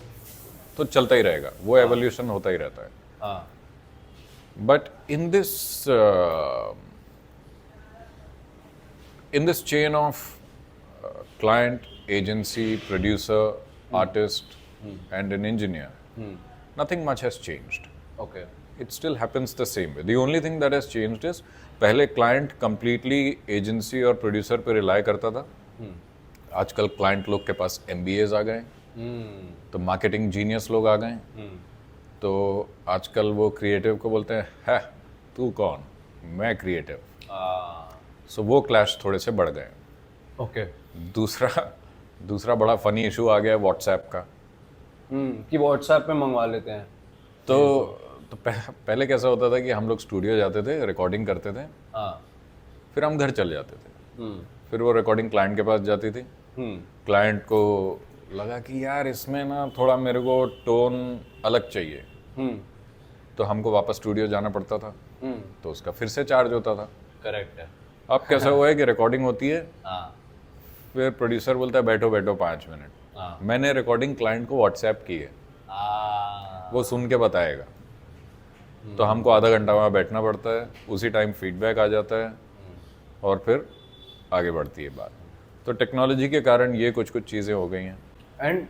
तो चलता ही रहेगा, वो एवोल्यूशन होता ही रहता है.
हाँ.
But in this chain of client, agency, producer, artist, and an engineer, nothing much has changed.
Okay.
It still happens the same way. The only thing that has changed is पहले client completely agency और producer पे rely करता था. आजकल client लोग के पास MBAs आ गए, तो marketing genius लोग आ गए. तो आजकल वो क्रिएटिव को बोलते हैं, है तू कौन, मैं क्रिएटिव. सो वो क्लैश थोड़े से बढ़ गए.
Okay.
दूसरा बड़ा फनी इशू आ गया व्हाट्सएप का.
कि व्हाट्सएप पे मंगवा लेते हैं.
तो पहले कैसा होता था कि हम लोग स्टूडियो जाते थे, रिकॉर्डिंग करते थे, फिर हम घर चले जाते थे, फिर वो रिकॉर्डिंग क्लाइंट के पास जाती थी. क्लाइंट को लगा कि यार इसमें ना थोड़ा मेरे को टोन अलग चाहिए, तो हमको वापस स्टूडियो जाना पड़ता था, तो उसका फिर से चार्ज होता था.
करेक्ट है.
अब कैसा हुआ है कि रिकॉर्डिंग होती है, फिर प्रोड्यूसर बोलता है बैठो 5 मिनट, मैंने रिकॉर्डिंग क्लाइंट को व्हाट्सएप की है, वो सुन के बताएगा, तो हमको आधा घंटा वहाँ बैठना पड़ता है, उसी टाइम फीडबैक आ जाता है और फिर आगे बढ़ती है बात. तो टेक्नोलॉजी के कारण ये कुछ चीज़ें हो गई हैं.
And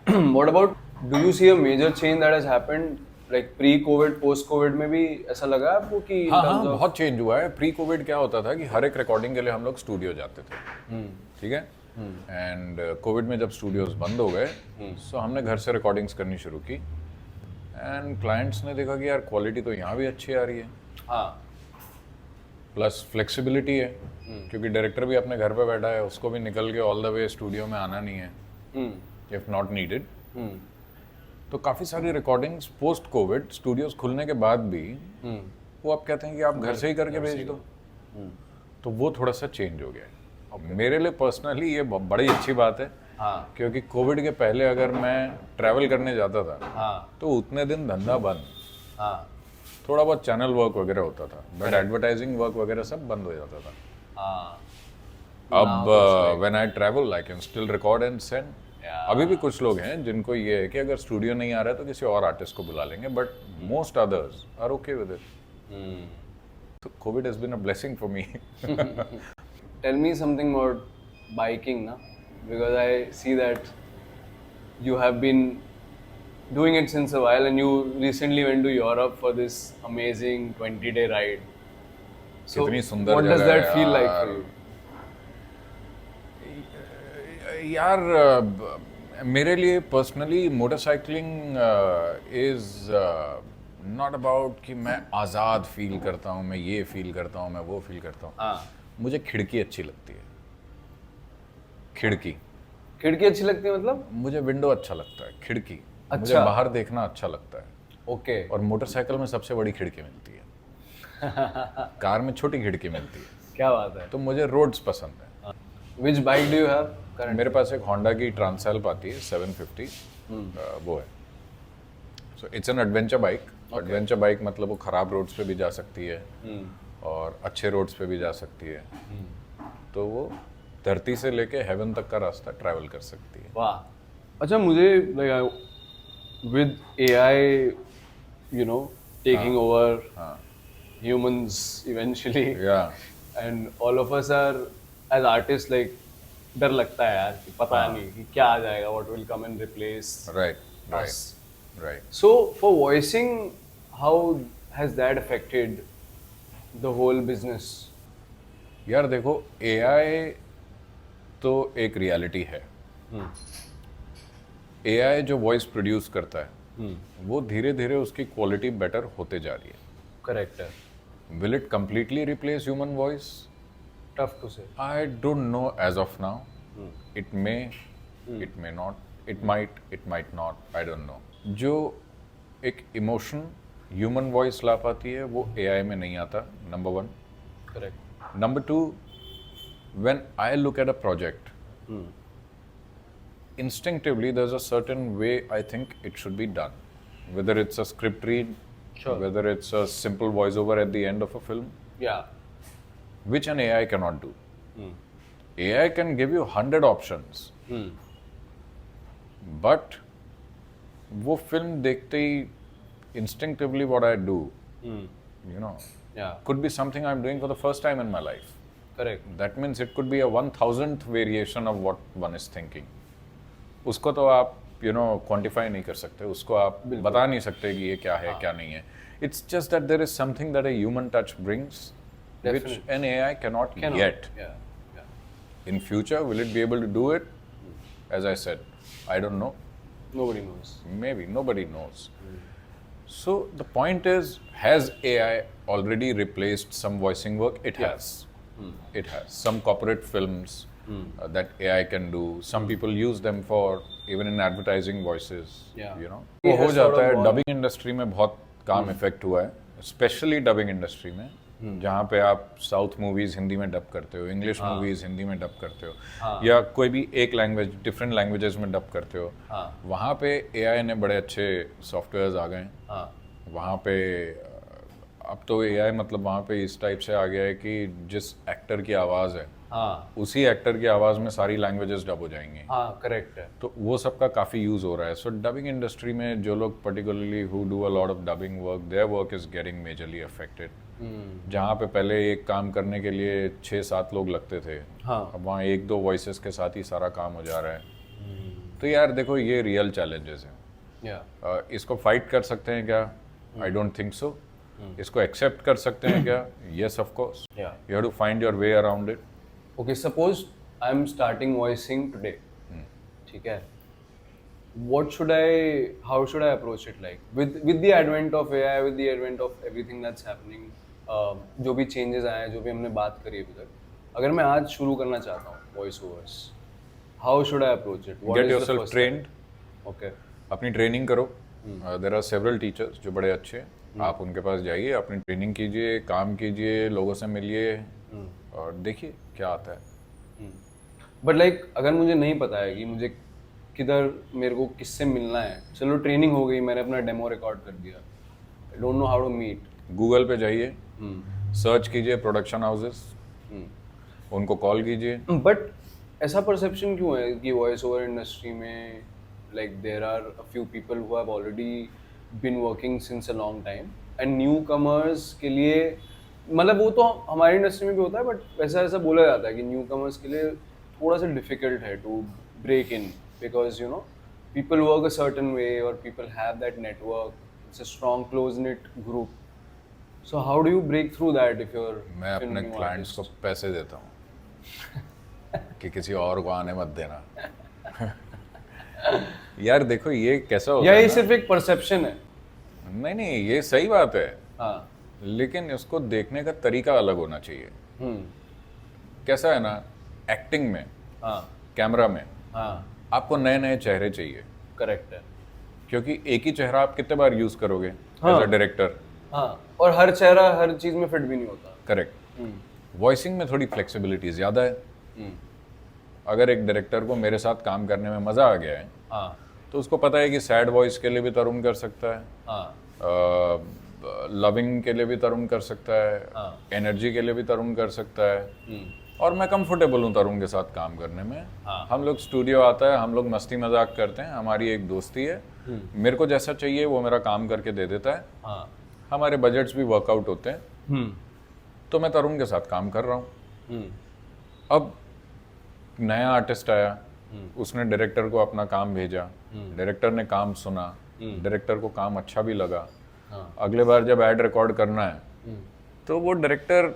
what about, do you see a major change that has happened like pre COVID, post COVID में भी ऐसा लगा आपको कि
हाँ, बहुत चेंज हुआ है. प्री कोविड क्या होता था कि हर एक रिकॉर्डिंग के लिए हम लोग स्टूडियो जाते थे, ठीक है, एंड कोविड में जब स्टूडियोज बंद हो गए, सो हमने घर से रिकॉर्डिंग्स करनी शुरू की, एंड क्लाइंट्स ने देखा कि यार क्वालिटी तो यहाँ भी अच्छी आ रही है, प्लस फ्लेक्सिबिलिटी है, क्योंकि डायरेक्टर भी अपने घर पे बैठा है, उसको भी निकल के ऑल द वे स्टूडियो में आना नहीं है, इफ नॉट नीडेड. तो काफ़ी सारी रिकॉर्डिंग्स पोस्ट कोविड स्टूडियोज खुलने के बाद भी वो आप कहते हैं कि आप घर से ही करके भेज दो, तो वो थोड़ा सा चेंज हो गया है. मेरे लिए पर्सनली ये बड़ी अच्छी बात है, क्योंकि कोविड के पहले अगर मैं ट्रैवल करने जाता था, तो उतने दिन धंधा बंद, थोड़ा बहुत चैनल वर्क वगैरह होता था, बट एडवर्टाइजिंग वर्क वगैरह सब बंद हो जाता था. अब when I travel I can still record and send. अभी भी कुछ लोग हैं जिनको ये है कि अगर स्टूडियो नहीं आ रहा है तो किसी और आर्टिस्ट को बुला लेंगे, but most others are okay with it. So COVID has been a blessing for me.
Tell me something about biking, na? Because I see that you have been doing it since a while, and you recently went to Europe for this amazing 20-day ride. So
कितनी सुंदर
what does
जगह है
that feel like for you?
यार मेरे लिए personally motorcycling is not about कि मैं आज़ाद feel करता हूँ, मैं ये फील करता हूँ, मैं वो फील करता हूँ. मुझे खिड़की अच्छी लगती है. खिड़की
अच्छी लगती है मतलब?
मुझे विंडो अच्छा लगता है, खिड़की. मुझे
अच्छा.
बाहर देखना अच्छा लगता है.
ओके.
और मोटरसाइकिल में सबसे बड़ी खिड़की मिलती है. कार में छोटी खिड़की मिलती है,
क्या बात है।
तो मुझे रोड्स पसंद है।
Which bike do you have current?
मेरे पास एक होंडा की ट्रांसेल्प आती है 750, वो है। So it's an adventure bike. Adventure bike मतलब वो खराब रोड्स पे भी जा सकती है और अच्छे रोड्स पे भी जा सकती है, तो वो धरती से लेके हेवन तक का रास्ता ट्रैवल कर सकती है।
वाह। अच्छा, मुझे with AI you know taking over humans eventually, and all of us are as artists like डर लगता है यार कि पता नहीं कि क्या आ जाएगा, what will come and replace us.
Right.
So for voicing, how has that affected the whole business?
यार देखो, AI तो एक रियलिटी है। AI जो वॉइस प्रोड्यूस करता है वो धीरे धीरे उसकी क्वालिटी बेटर होते जा रही है।
Correct है।
Will it completely replace human voice?
Tough to say.
I don't know as of now. It may, it may not. It might not. I don't know. जो एक इमोशन ह्यूमन वॉइस ला पाती है वो AI में नहीं आता, number 1।
Correct.
Number 2, when I look at a project, instinctively there's a certain way I think it should be done. Whether it's a script read, whether it's a simple voiceover at the end of a film, which an AI cannot do. AI can give you 100 options, but वो film देखते ही instinctively what I do, you know, could be something I'm doing for the first time in my life.
Correct.
That means it could be a 1000th variation of what one is thinking. उसको तो आप quantify नहीं कर सकते, उसको आप बता नहीं सकते कि ये क्या है क्या नहीं है। It's just that there is something that a human touch brings, which an AI cannot yet. In future, will it be able to do it? As I said, I don't know.
Nobody knows.
Maybe nobody knows. So the point is, has AI already replaced some voicing work? It has. It has. Some corporate films that AI can do. Some people use them for even in advertising voices. You know, वो हो जाता है। Dubbing industry में बहुत काम effect हुआ है, specially dubbing industry में, जहाँ पे आप साउथ मूवीज हिंदी में डब करते हो, इंग्लिश मूवीज हिंदी में डब करते हो, या कोई भी एक लैंग्वेज डिफरेंट लैंग्वेजेस में डब करते हो, वहाँ पे AI ने बड़े अच्छे सॉफ्टवेयर्स आ गए। वहाँ पे अब तो AI मतलब वहाँ पे इस टाइप से आ गया है कि जिस एक्टर की आवाज़ है उसी एक्टर की आवाज़ में सारी लैंग्वेजेस डब हो जाएंगी।
करेक्ट है।
तो वो सब का काफ़ी यूज़ हो रहा है। सो डबिंग इंडस्ट्री में जो लोग particularly who do a lot of dubbing work, their work is getting majorly affected. जहाँ पे पहले एक काम करने के लिए 6-7 लोग लगते थे, अब वहाँ 1-2 वॉइसेस के साथ ही सारा काम हो जा रहा है। तो यार देखो, ये रियल चैलेंजेस हैं। इसको फाइट कर सकते हैं क्या? I don't think so. इसको एक्सेप्ट कर सकते हैं क्या? Yes of course. You have to find your way around it.
Okay, suppose I'm starting voicing today. ठीक है। How should I approach it? Like with the advent of AI, with the advent of everything that's happening, जो भी changes आए हैं, जो भी हमने बात करी अभी तक, अगर मैं आज शुरू करना चाहता हूँ voice overs, how should I approach it?
Get yourself trained.
Okay.
अपनी ट्रेनिंग करो। There are several teachers जो बड़े अच्छे, आप उनके पास जाइए, अपनी ट्रेनिंग कीजिए, काम कीजिए, लोगों से मिलिए और देखिए क्या आता है।
बट लाइक अगर मुझे नहीं पता है कि मुझे किधर, मेरे को किससे मिलना है, चलो ट्रेनिंग हो गई, मैंने अपना डेमो रिकॉर्ड कर दिया, I don't know how to meet.
Google पे जाइए, सर्च कीजिए प्रोडक्शन हाउसेस, उनको कॉल कीजिए।
बट ऐसा परसेप्शन क्यों है कि वॉइस ओवर इंडस्ट्री में like there are a few people who have already been working since a long time and newcomers के लिए, मतलब वो तो हमारी इंडस्ट्री में भी होता है, बट वैसा ऐसा बोला जाता है कि न्यू कमर्स के लिए थोड़ा सा डिफिकल्ट है to break in, because you know people work a certain way और people have that network, it's a strong close knit group. So how do you break through that if your?
मैं अपने clients को पैसे देता हूँ कि किसी और को आने मत देना। यार देखो, ये कैसा होता है,
या ये सिर्फ एक परसेप्शन है?
नहीं, ये सही बात है। लेकिन इसको देखने का तरीका अलग होना चाहिए। कैसा है ना, एक्टिंग में, कैमरा में, आपको नए नए चेहरे चाहिए।
करेक्ट है।
क्योंकि एक ही चेहरा आप कितने बार यूज करोगे एज अ डायरेक्टर?
हाँ, और हर चेहरा हर चीज में फिट भी नहीं होता।
करेक्ट। वॉइसिंग में थोड़ी फ्लेक्सिबिलिटी ज़्यादा है। अगर एक डायरेक्टर को मेरे साथ काम करने में मज़ा आ गया है,
हाँ
तो उसको पता है कि सैड वॉइस के लिए भी तरुण कर सकता है,
हाँ
लविंग के लिए भी तरुण कर सकता है, एनर्जी के लिए भी तरुण कर सकता है। और मैं कंफर्टेबल हूँ तरुण के साथ काम करने में। हम लोग स्टूडियो आता है, हम लोग मस्ती मजाक करते हैं, हमारी एक दोस्ती है। मेरे को जैसा चाहिए वो मेरा काम करके दे देता है।
हाँ
हमारे बजट्स भी वर्कआउट होते हैं। तो मैं तरुण के साथ काम कर रहा हूँ। अब नया आर्टिस्ट आया, उसने डायरेक्टर को अपना काम भेजा, डायरेक्टर ने काम सुना, डायरेक्टर को काम अच्छा भी लगा। अगले बार जब ऐड रिकॉर्ड करना है तो वो डायरेक्टर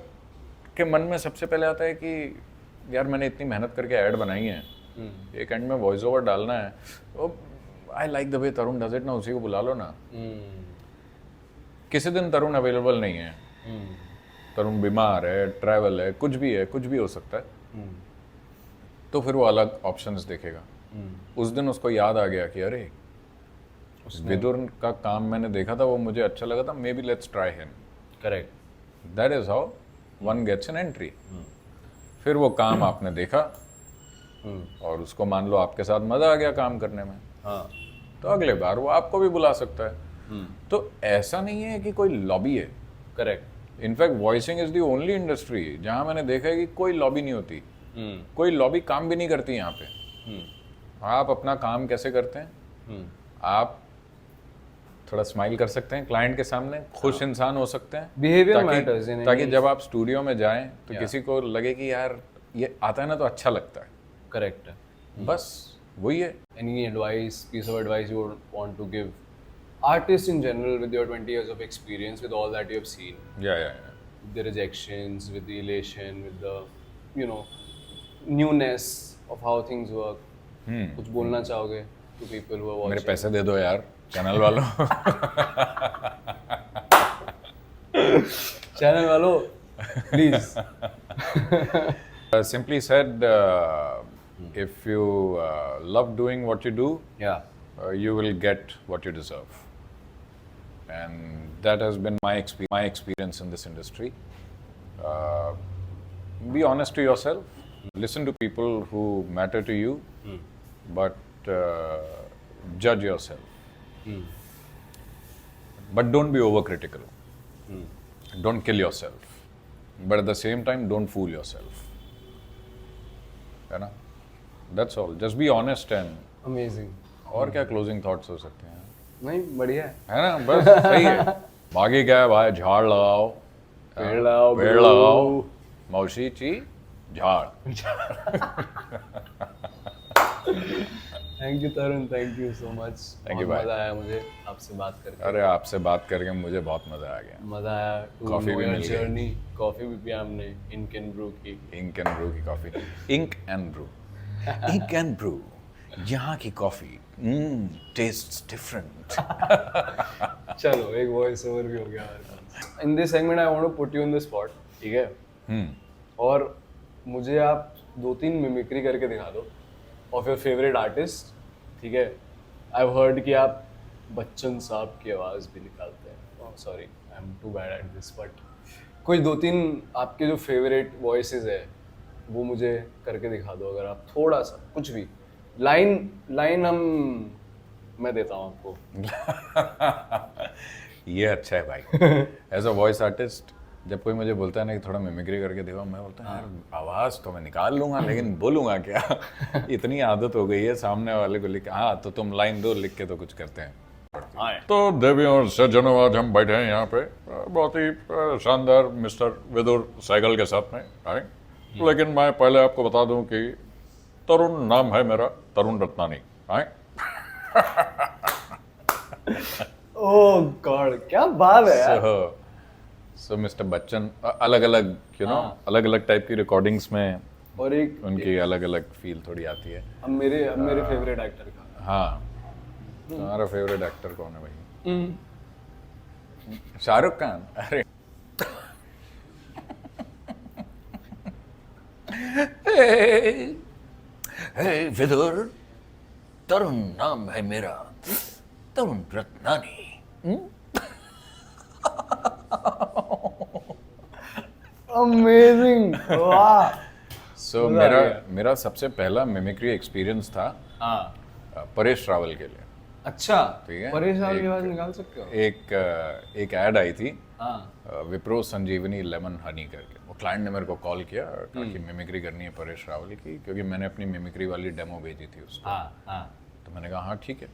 के मन में सबसे पहले आता है कि यार मैंने इतनी मेहनत करके ऐड बनाई है, एक एंड में वॉइस ओवर डालना है, I like the way Tarun does it ना, उसी को बुला लो ना। किसी दिन तरुण अवेलेबल नहीं है, तरुण बीमार है, ट्रैवल है, कुछ भी हो सकता है, तो फिर वो अलग ऑप्शंस देखेगा। उस दिन उसको याद आ गया कि अरे विदुर का काम मैंने देखा था, वो मुझे अच्छा लगा था, maybe let's try him.
Correct.
That is how one gets an entry. फिर वो काम आपने देखा और उसको मान लो आपके साथ मजा आ गया काम करने में,
हाँ
तो अगले बार वो आपको भी बुला सकता है। तो ऐसा नहीं है कि कोई लॉबी है।
Correct.
In fact voicing is the only industry जहां मैंने देखा है कि कोई लॉबी नहीं होती, कोई लॉबी काम भी नहीं करती यहाँ पे। आप अपना काम कैसे करते हैं? आप थोड़ा स्माइल कर सकते हैं क्लाइंट के सामने, खुश इंसान हो सकते हैं,
बिहेवियर मैटर्स इन
ताकि जब आप स्टूडियो में जाएं तो किसी को लगे कि यार ये आता है ना तो अच्छा लगता है।
करेक्ट।
बस वही है।
Any advice, piece of advice you would want to give artists in general with your 20 years of experience, with all that you have seen,
या
with the rejections, with the elation, with the, you know, newness of how things work. कुछ बोलना चाहोगे to people who are
मेरे
watching?
पैसे दे दो यार channel वालों।
Channel वालों please.
Simply said, if you love doing what you do,
या
you will get what you deserve. And that has been my experience in this industry. Be honest to yourself. Listen to people who matter to you, but judge yourself. But don't be overcritical. Don't kill yourself. But at the same time, don't fool yourself. है ना? That's all. Just be honest and.
Amazing.
और क्या closing thoughts हो सकते हैं?
नहीं बढ़िया है।
है ना? बस सही है। बाकी क्या है भाई, झाड़ लगाओ,
पेड़ लगाओ,
पेड़ लगाओ, मौसी ची झाड़।
Thank you Tarun, thank you so much.
Thank you, bye.
मजा आया मुझे आपसे बात करके।
अरे आपसे बात करके मुझे बहुत मजा आ गया।
मजा आया।
Coffee भी मिल गई।
जर्नी कॉफी भी पिया हमने, इंक एंड ब्रू की।
इंक एंड ब्रू की coffee. Ink and Brew. Ink and Brew. यहाँ की कॉफी टेस्ट्स डिफरेंट।
चलो एक वॉइस ओवर भी हो गया हमारे पास। In this segment I want to put you in the spot, ठीक है? और मुझे आप 2-3 मिमिक्री करके दिखा दो ऑफ योर फेवरेट आर्टिस्ट, ठीक है? आई हैव हर्ड कि आप बच्चन साहब की आवाज़ भी निकालते हैं। Oh sorry, I am too bad at this, but कोई 2-3 आपके जो फेवरेट वॉइसेस है वो मुझे करके दिखा दो, अगर आप थोड़ा सा कुछ भी लाइन मैं देता हूँ आपको।
ये अच्छा है भाई। एज अ वॉइस आर्टिस्ट जब कोई मुझे बोलता है ना कि थोड़ा मिमिक्री करके दिखाओ, मैं बोलता हूँ यार आवाज़ तो मैं निकाल लूंगा लेकिन बोलूंगा क्या? इतनी आदत हो गई है सामने वाले को लिख, हाँ तो तुम लाइन दो, लिख के तो कुछ करते हैं। तो देवियों और सज्जनों, आज हम बैठे हैं यहाँ पे बहुत ही शानदार मिस्टर विदुर साइकिल के साथ में आए। लेकिन मैं पहले आपको बता दूं कि तरुण नाम है मेरा, तरुण रत्नानी। आए
ओह गॉड, क्या बात है यार।
सो मिस्टर बच्चन अलग अलग अलग अलग टाइप की रिकॉर्डिंग्स में
और एक
उनकी अलग अलग फील थोड़ी आती है।
अब मेरे फेवरेट एक्टर का।
हाँ, तुम्हारा फेवरेट एक्टर कौन है भाई? शाहरुख खान। अरे
हे विदुर, तरुण नाम है मेरा, तरुण रत्नानी।
अमेजिंग, वाह।
सो
मजा आ
मेरा
गया।
मेरा सबसे पहला मिमिक्री एक्सपीरियंस था
हाँ,
परेश रावल के लिए।
अच्छा,
ठीक है।
परेश रावल की आवाज निकाल सकते हो?
एक ऐड आई थी
हाँ,
विप्रो संजीवनी लेमन हनी करके। वो क्लाइंट ने मेरे को कॉल किया कहा कि मिमिक्री करनी है परेश रावल की, क्योंकि मैंने अपनी मिमिक्री वाली डेमो भेजी थी उसको।
हाँ, हाँ,
तो मैंने कहा हाँ ठीक है,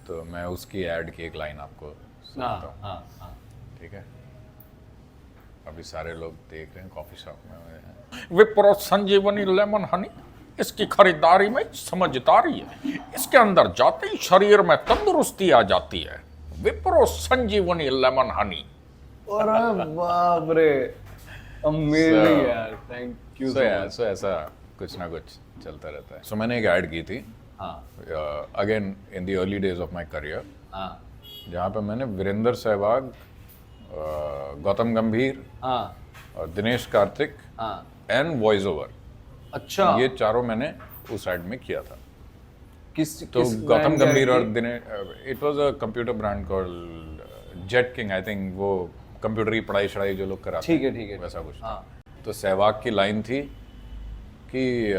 तो मैं उसकी ऐड की एक लाइन आपको सुनाता हूँ।
हाँ, हाँ।
ठीक है। अभी सारे लोग देख रहे हैं कॉफी शॉप में।
विप्रो संजीवनी लेमन हनी, इसकी खरीदारी में समझदारी है, इसके अंदर जाते ही शरीर में तंदुरुस्ती आ जाती है। विप्रो संजीवनी लेमन हनी।
अरे बाप रे, अमेजिंग यार, थैंक यू
सो ऐसा कुछ ना कुछ चलता रहता है। सो मैंने एक ऐड की थी
हाँ,
again in the early days of my career,
हाँ,
जहाँ पे मैंने वीरेंद्र सहवाग, गौतम गंभीर
हाँ,
और दिनेश कार्तिक
हाँ,
एंड वॉइस ओवर,
अच्छा।
ये चारों मैंने उस ऐड में किया था।
किस
तो
किस
गौतम
brand की
गंभीर
ad
और
थी?
Dinesh, it was a computer brand called jet king, I think. वो कंप्यूटर की पढ़ाई शढ़ाई जो लोग कराते
ठीक है,
हैं,
ठीक है,
वैसा कुछ।
हाँ,
तो सहवाग की लाइन थी कि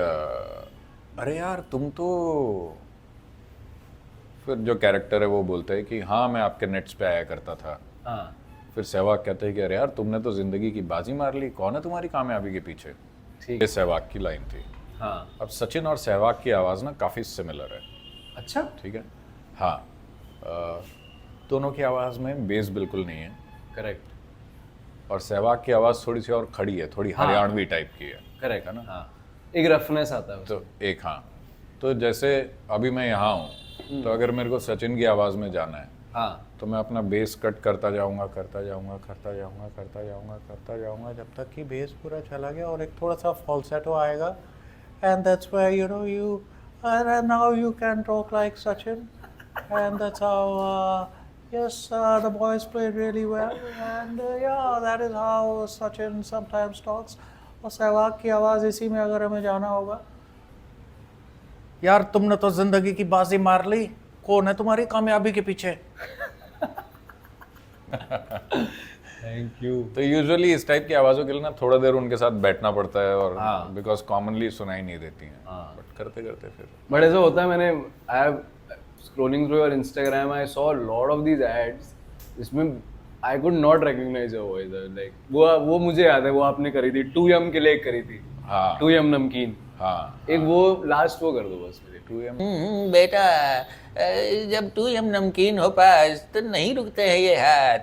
अरे यार तुम तो, फिर जो कैरेक्टर है वो बोलता है कि हाँ मैं आपके नेट्स पे आया करता था।
हाँ,
फिर सहवाग कहते हैं कि अरे यार तुमने तो जिंदगी की बाजी मार ली, कौन है तुम्हारी कामयाबी के पीछे।
ठीक,
ये सहवाग की लाइन थी।
हाँ,
अब सचिन और सहवाग की आवाज़ ना काफ़ी सिमिलर है।
अच्छा,
ठीक है। हाँ, दोनों की आवाज़ में बेस बिल्कुल नहीं है,
करेक्ट,
और सहवाग की आवाज़ थोड़ी सी और खड़ी है, थोड़ी
हाँ।
हरियाणवी टाइप की है।
करेक्ट है ना, हाँ, एक रफनेस आता है उसमें।
तो एक, हाँ, तो जैसे अभी मैं यहाँ हूँ, तो अगर मेरे को सचिन की आवाज़ में जाना है
हाँ,
तो मैं अपना बेस कट करता जाऊंगा, करता जाऊंगा, करता जाऊंगा, करता जाऊंगा, करता जाऊंगा, जब तक कि बेस पूरा चला गया और एक थोड़ा सा फॉल्सेटो आएगा, and that's where you know you now you can talk like Sachin, and that's how yes the boys played really well, and yeah that is how Sachin sometimes talks। और सहवाग की आवाज़ इसी में अगर हमें जाना होगा, यार तुमने तो जिंदगी की बाजी मार ली, कौन है तुम्हारी कामयाबी के पीछे।
Thank you.
तो यूजुअली इस टाइप की आवाज़ों के लिए ना थोड़ा देर उनके साथ बैठना पड़ता है, और
हाँ।
बिकॉज कॉमनली सुनाई नहीं देती हैं।
हाँ।
बट करते करते फिर
बट ऐसा होता है, मैंने I have scrolling through your Instagram, I saw lot of these ads, इसमें I could not recognise your voice. Like वो मुझे याद है, वो आपने करी थी 2M के लिए, एक करी थी
हाँ
2M नमकीन।
हाँ
एक वो लास्ट वो कर दो बस मेरे
2M।
बेटा, जब 2M नमकीन हो पास तो नहीं रुकते हैं ये हाथ।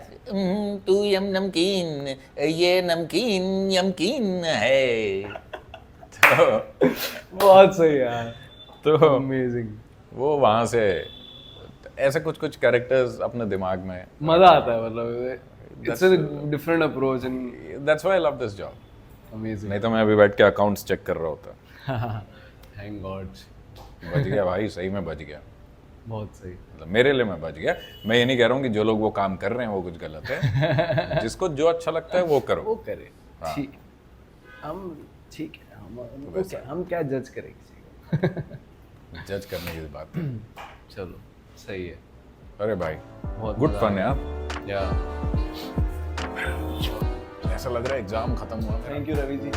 2M नमकीन, ये नमकीन यमकीन है।
बहुत सही यार,
तो
अमेजिंग,
वो वहाँ से ऐसे कुछ कुछ कैरेक्टर्स अपने दिमाग में,
मजा आता है, मतलब it's a different approach and
that's why I love this job.
Amazing.
नहीं तो मैं अभी बैठ के अकाउंट्स चेक कर रहा होता।
थैंक गॉड,
बच गया भाई, सही में बच गया।
बहुत सही।
मतलब मेरे लिए मैं बच गया। मैं ये नहीं कह रहा हूँ कि जो लोग वो काम कर रहे हैं वो कुछ गलत है। जिसको जो अच्छा लगता है वो करो।
वो करे,
हाँ।
ठीक, हम ठीक है, हम क्या जज करें किसी को।
जज करने की बात है।
चलो सही है,
अरे भाई
बहुत
गुड
मजा
फन यार।
या
ऐसा लग रहा है एग्जाम खत्म हुआ मेरा।
Thank you Ravi ji.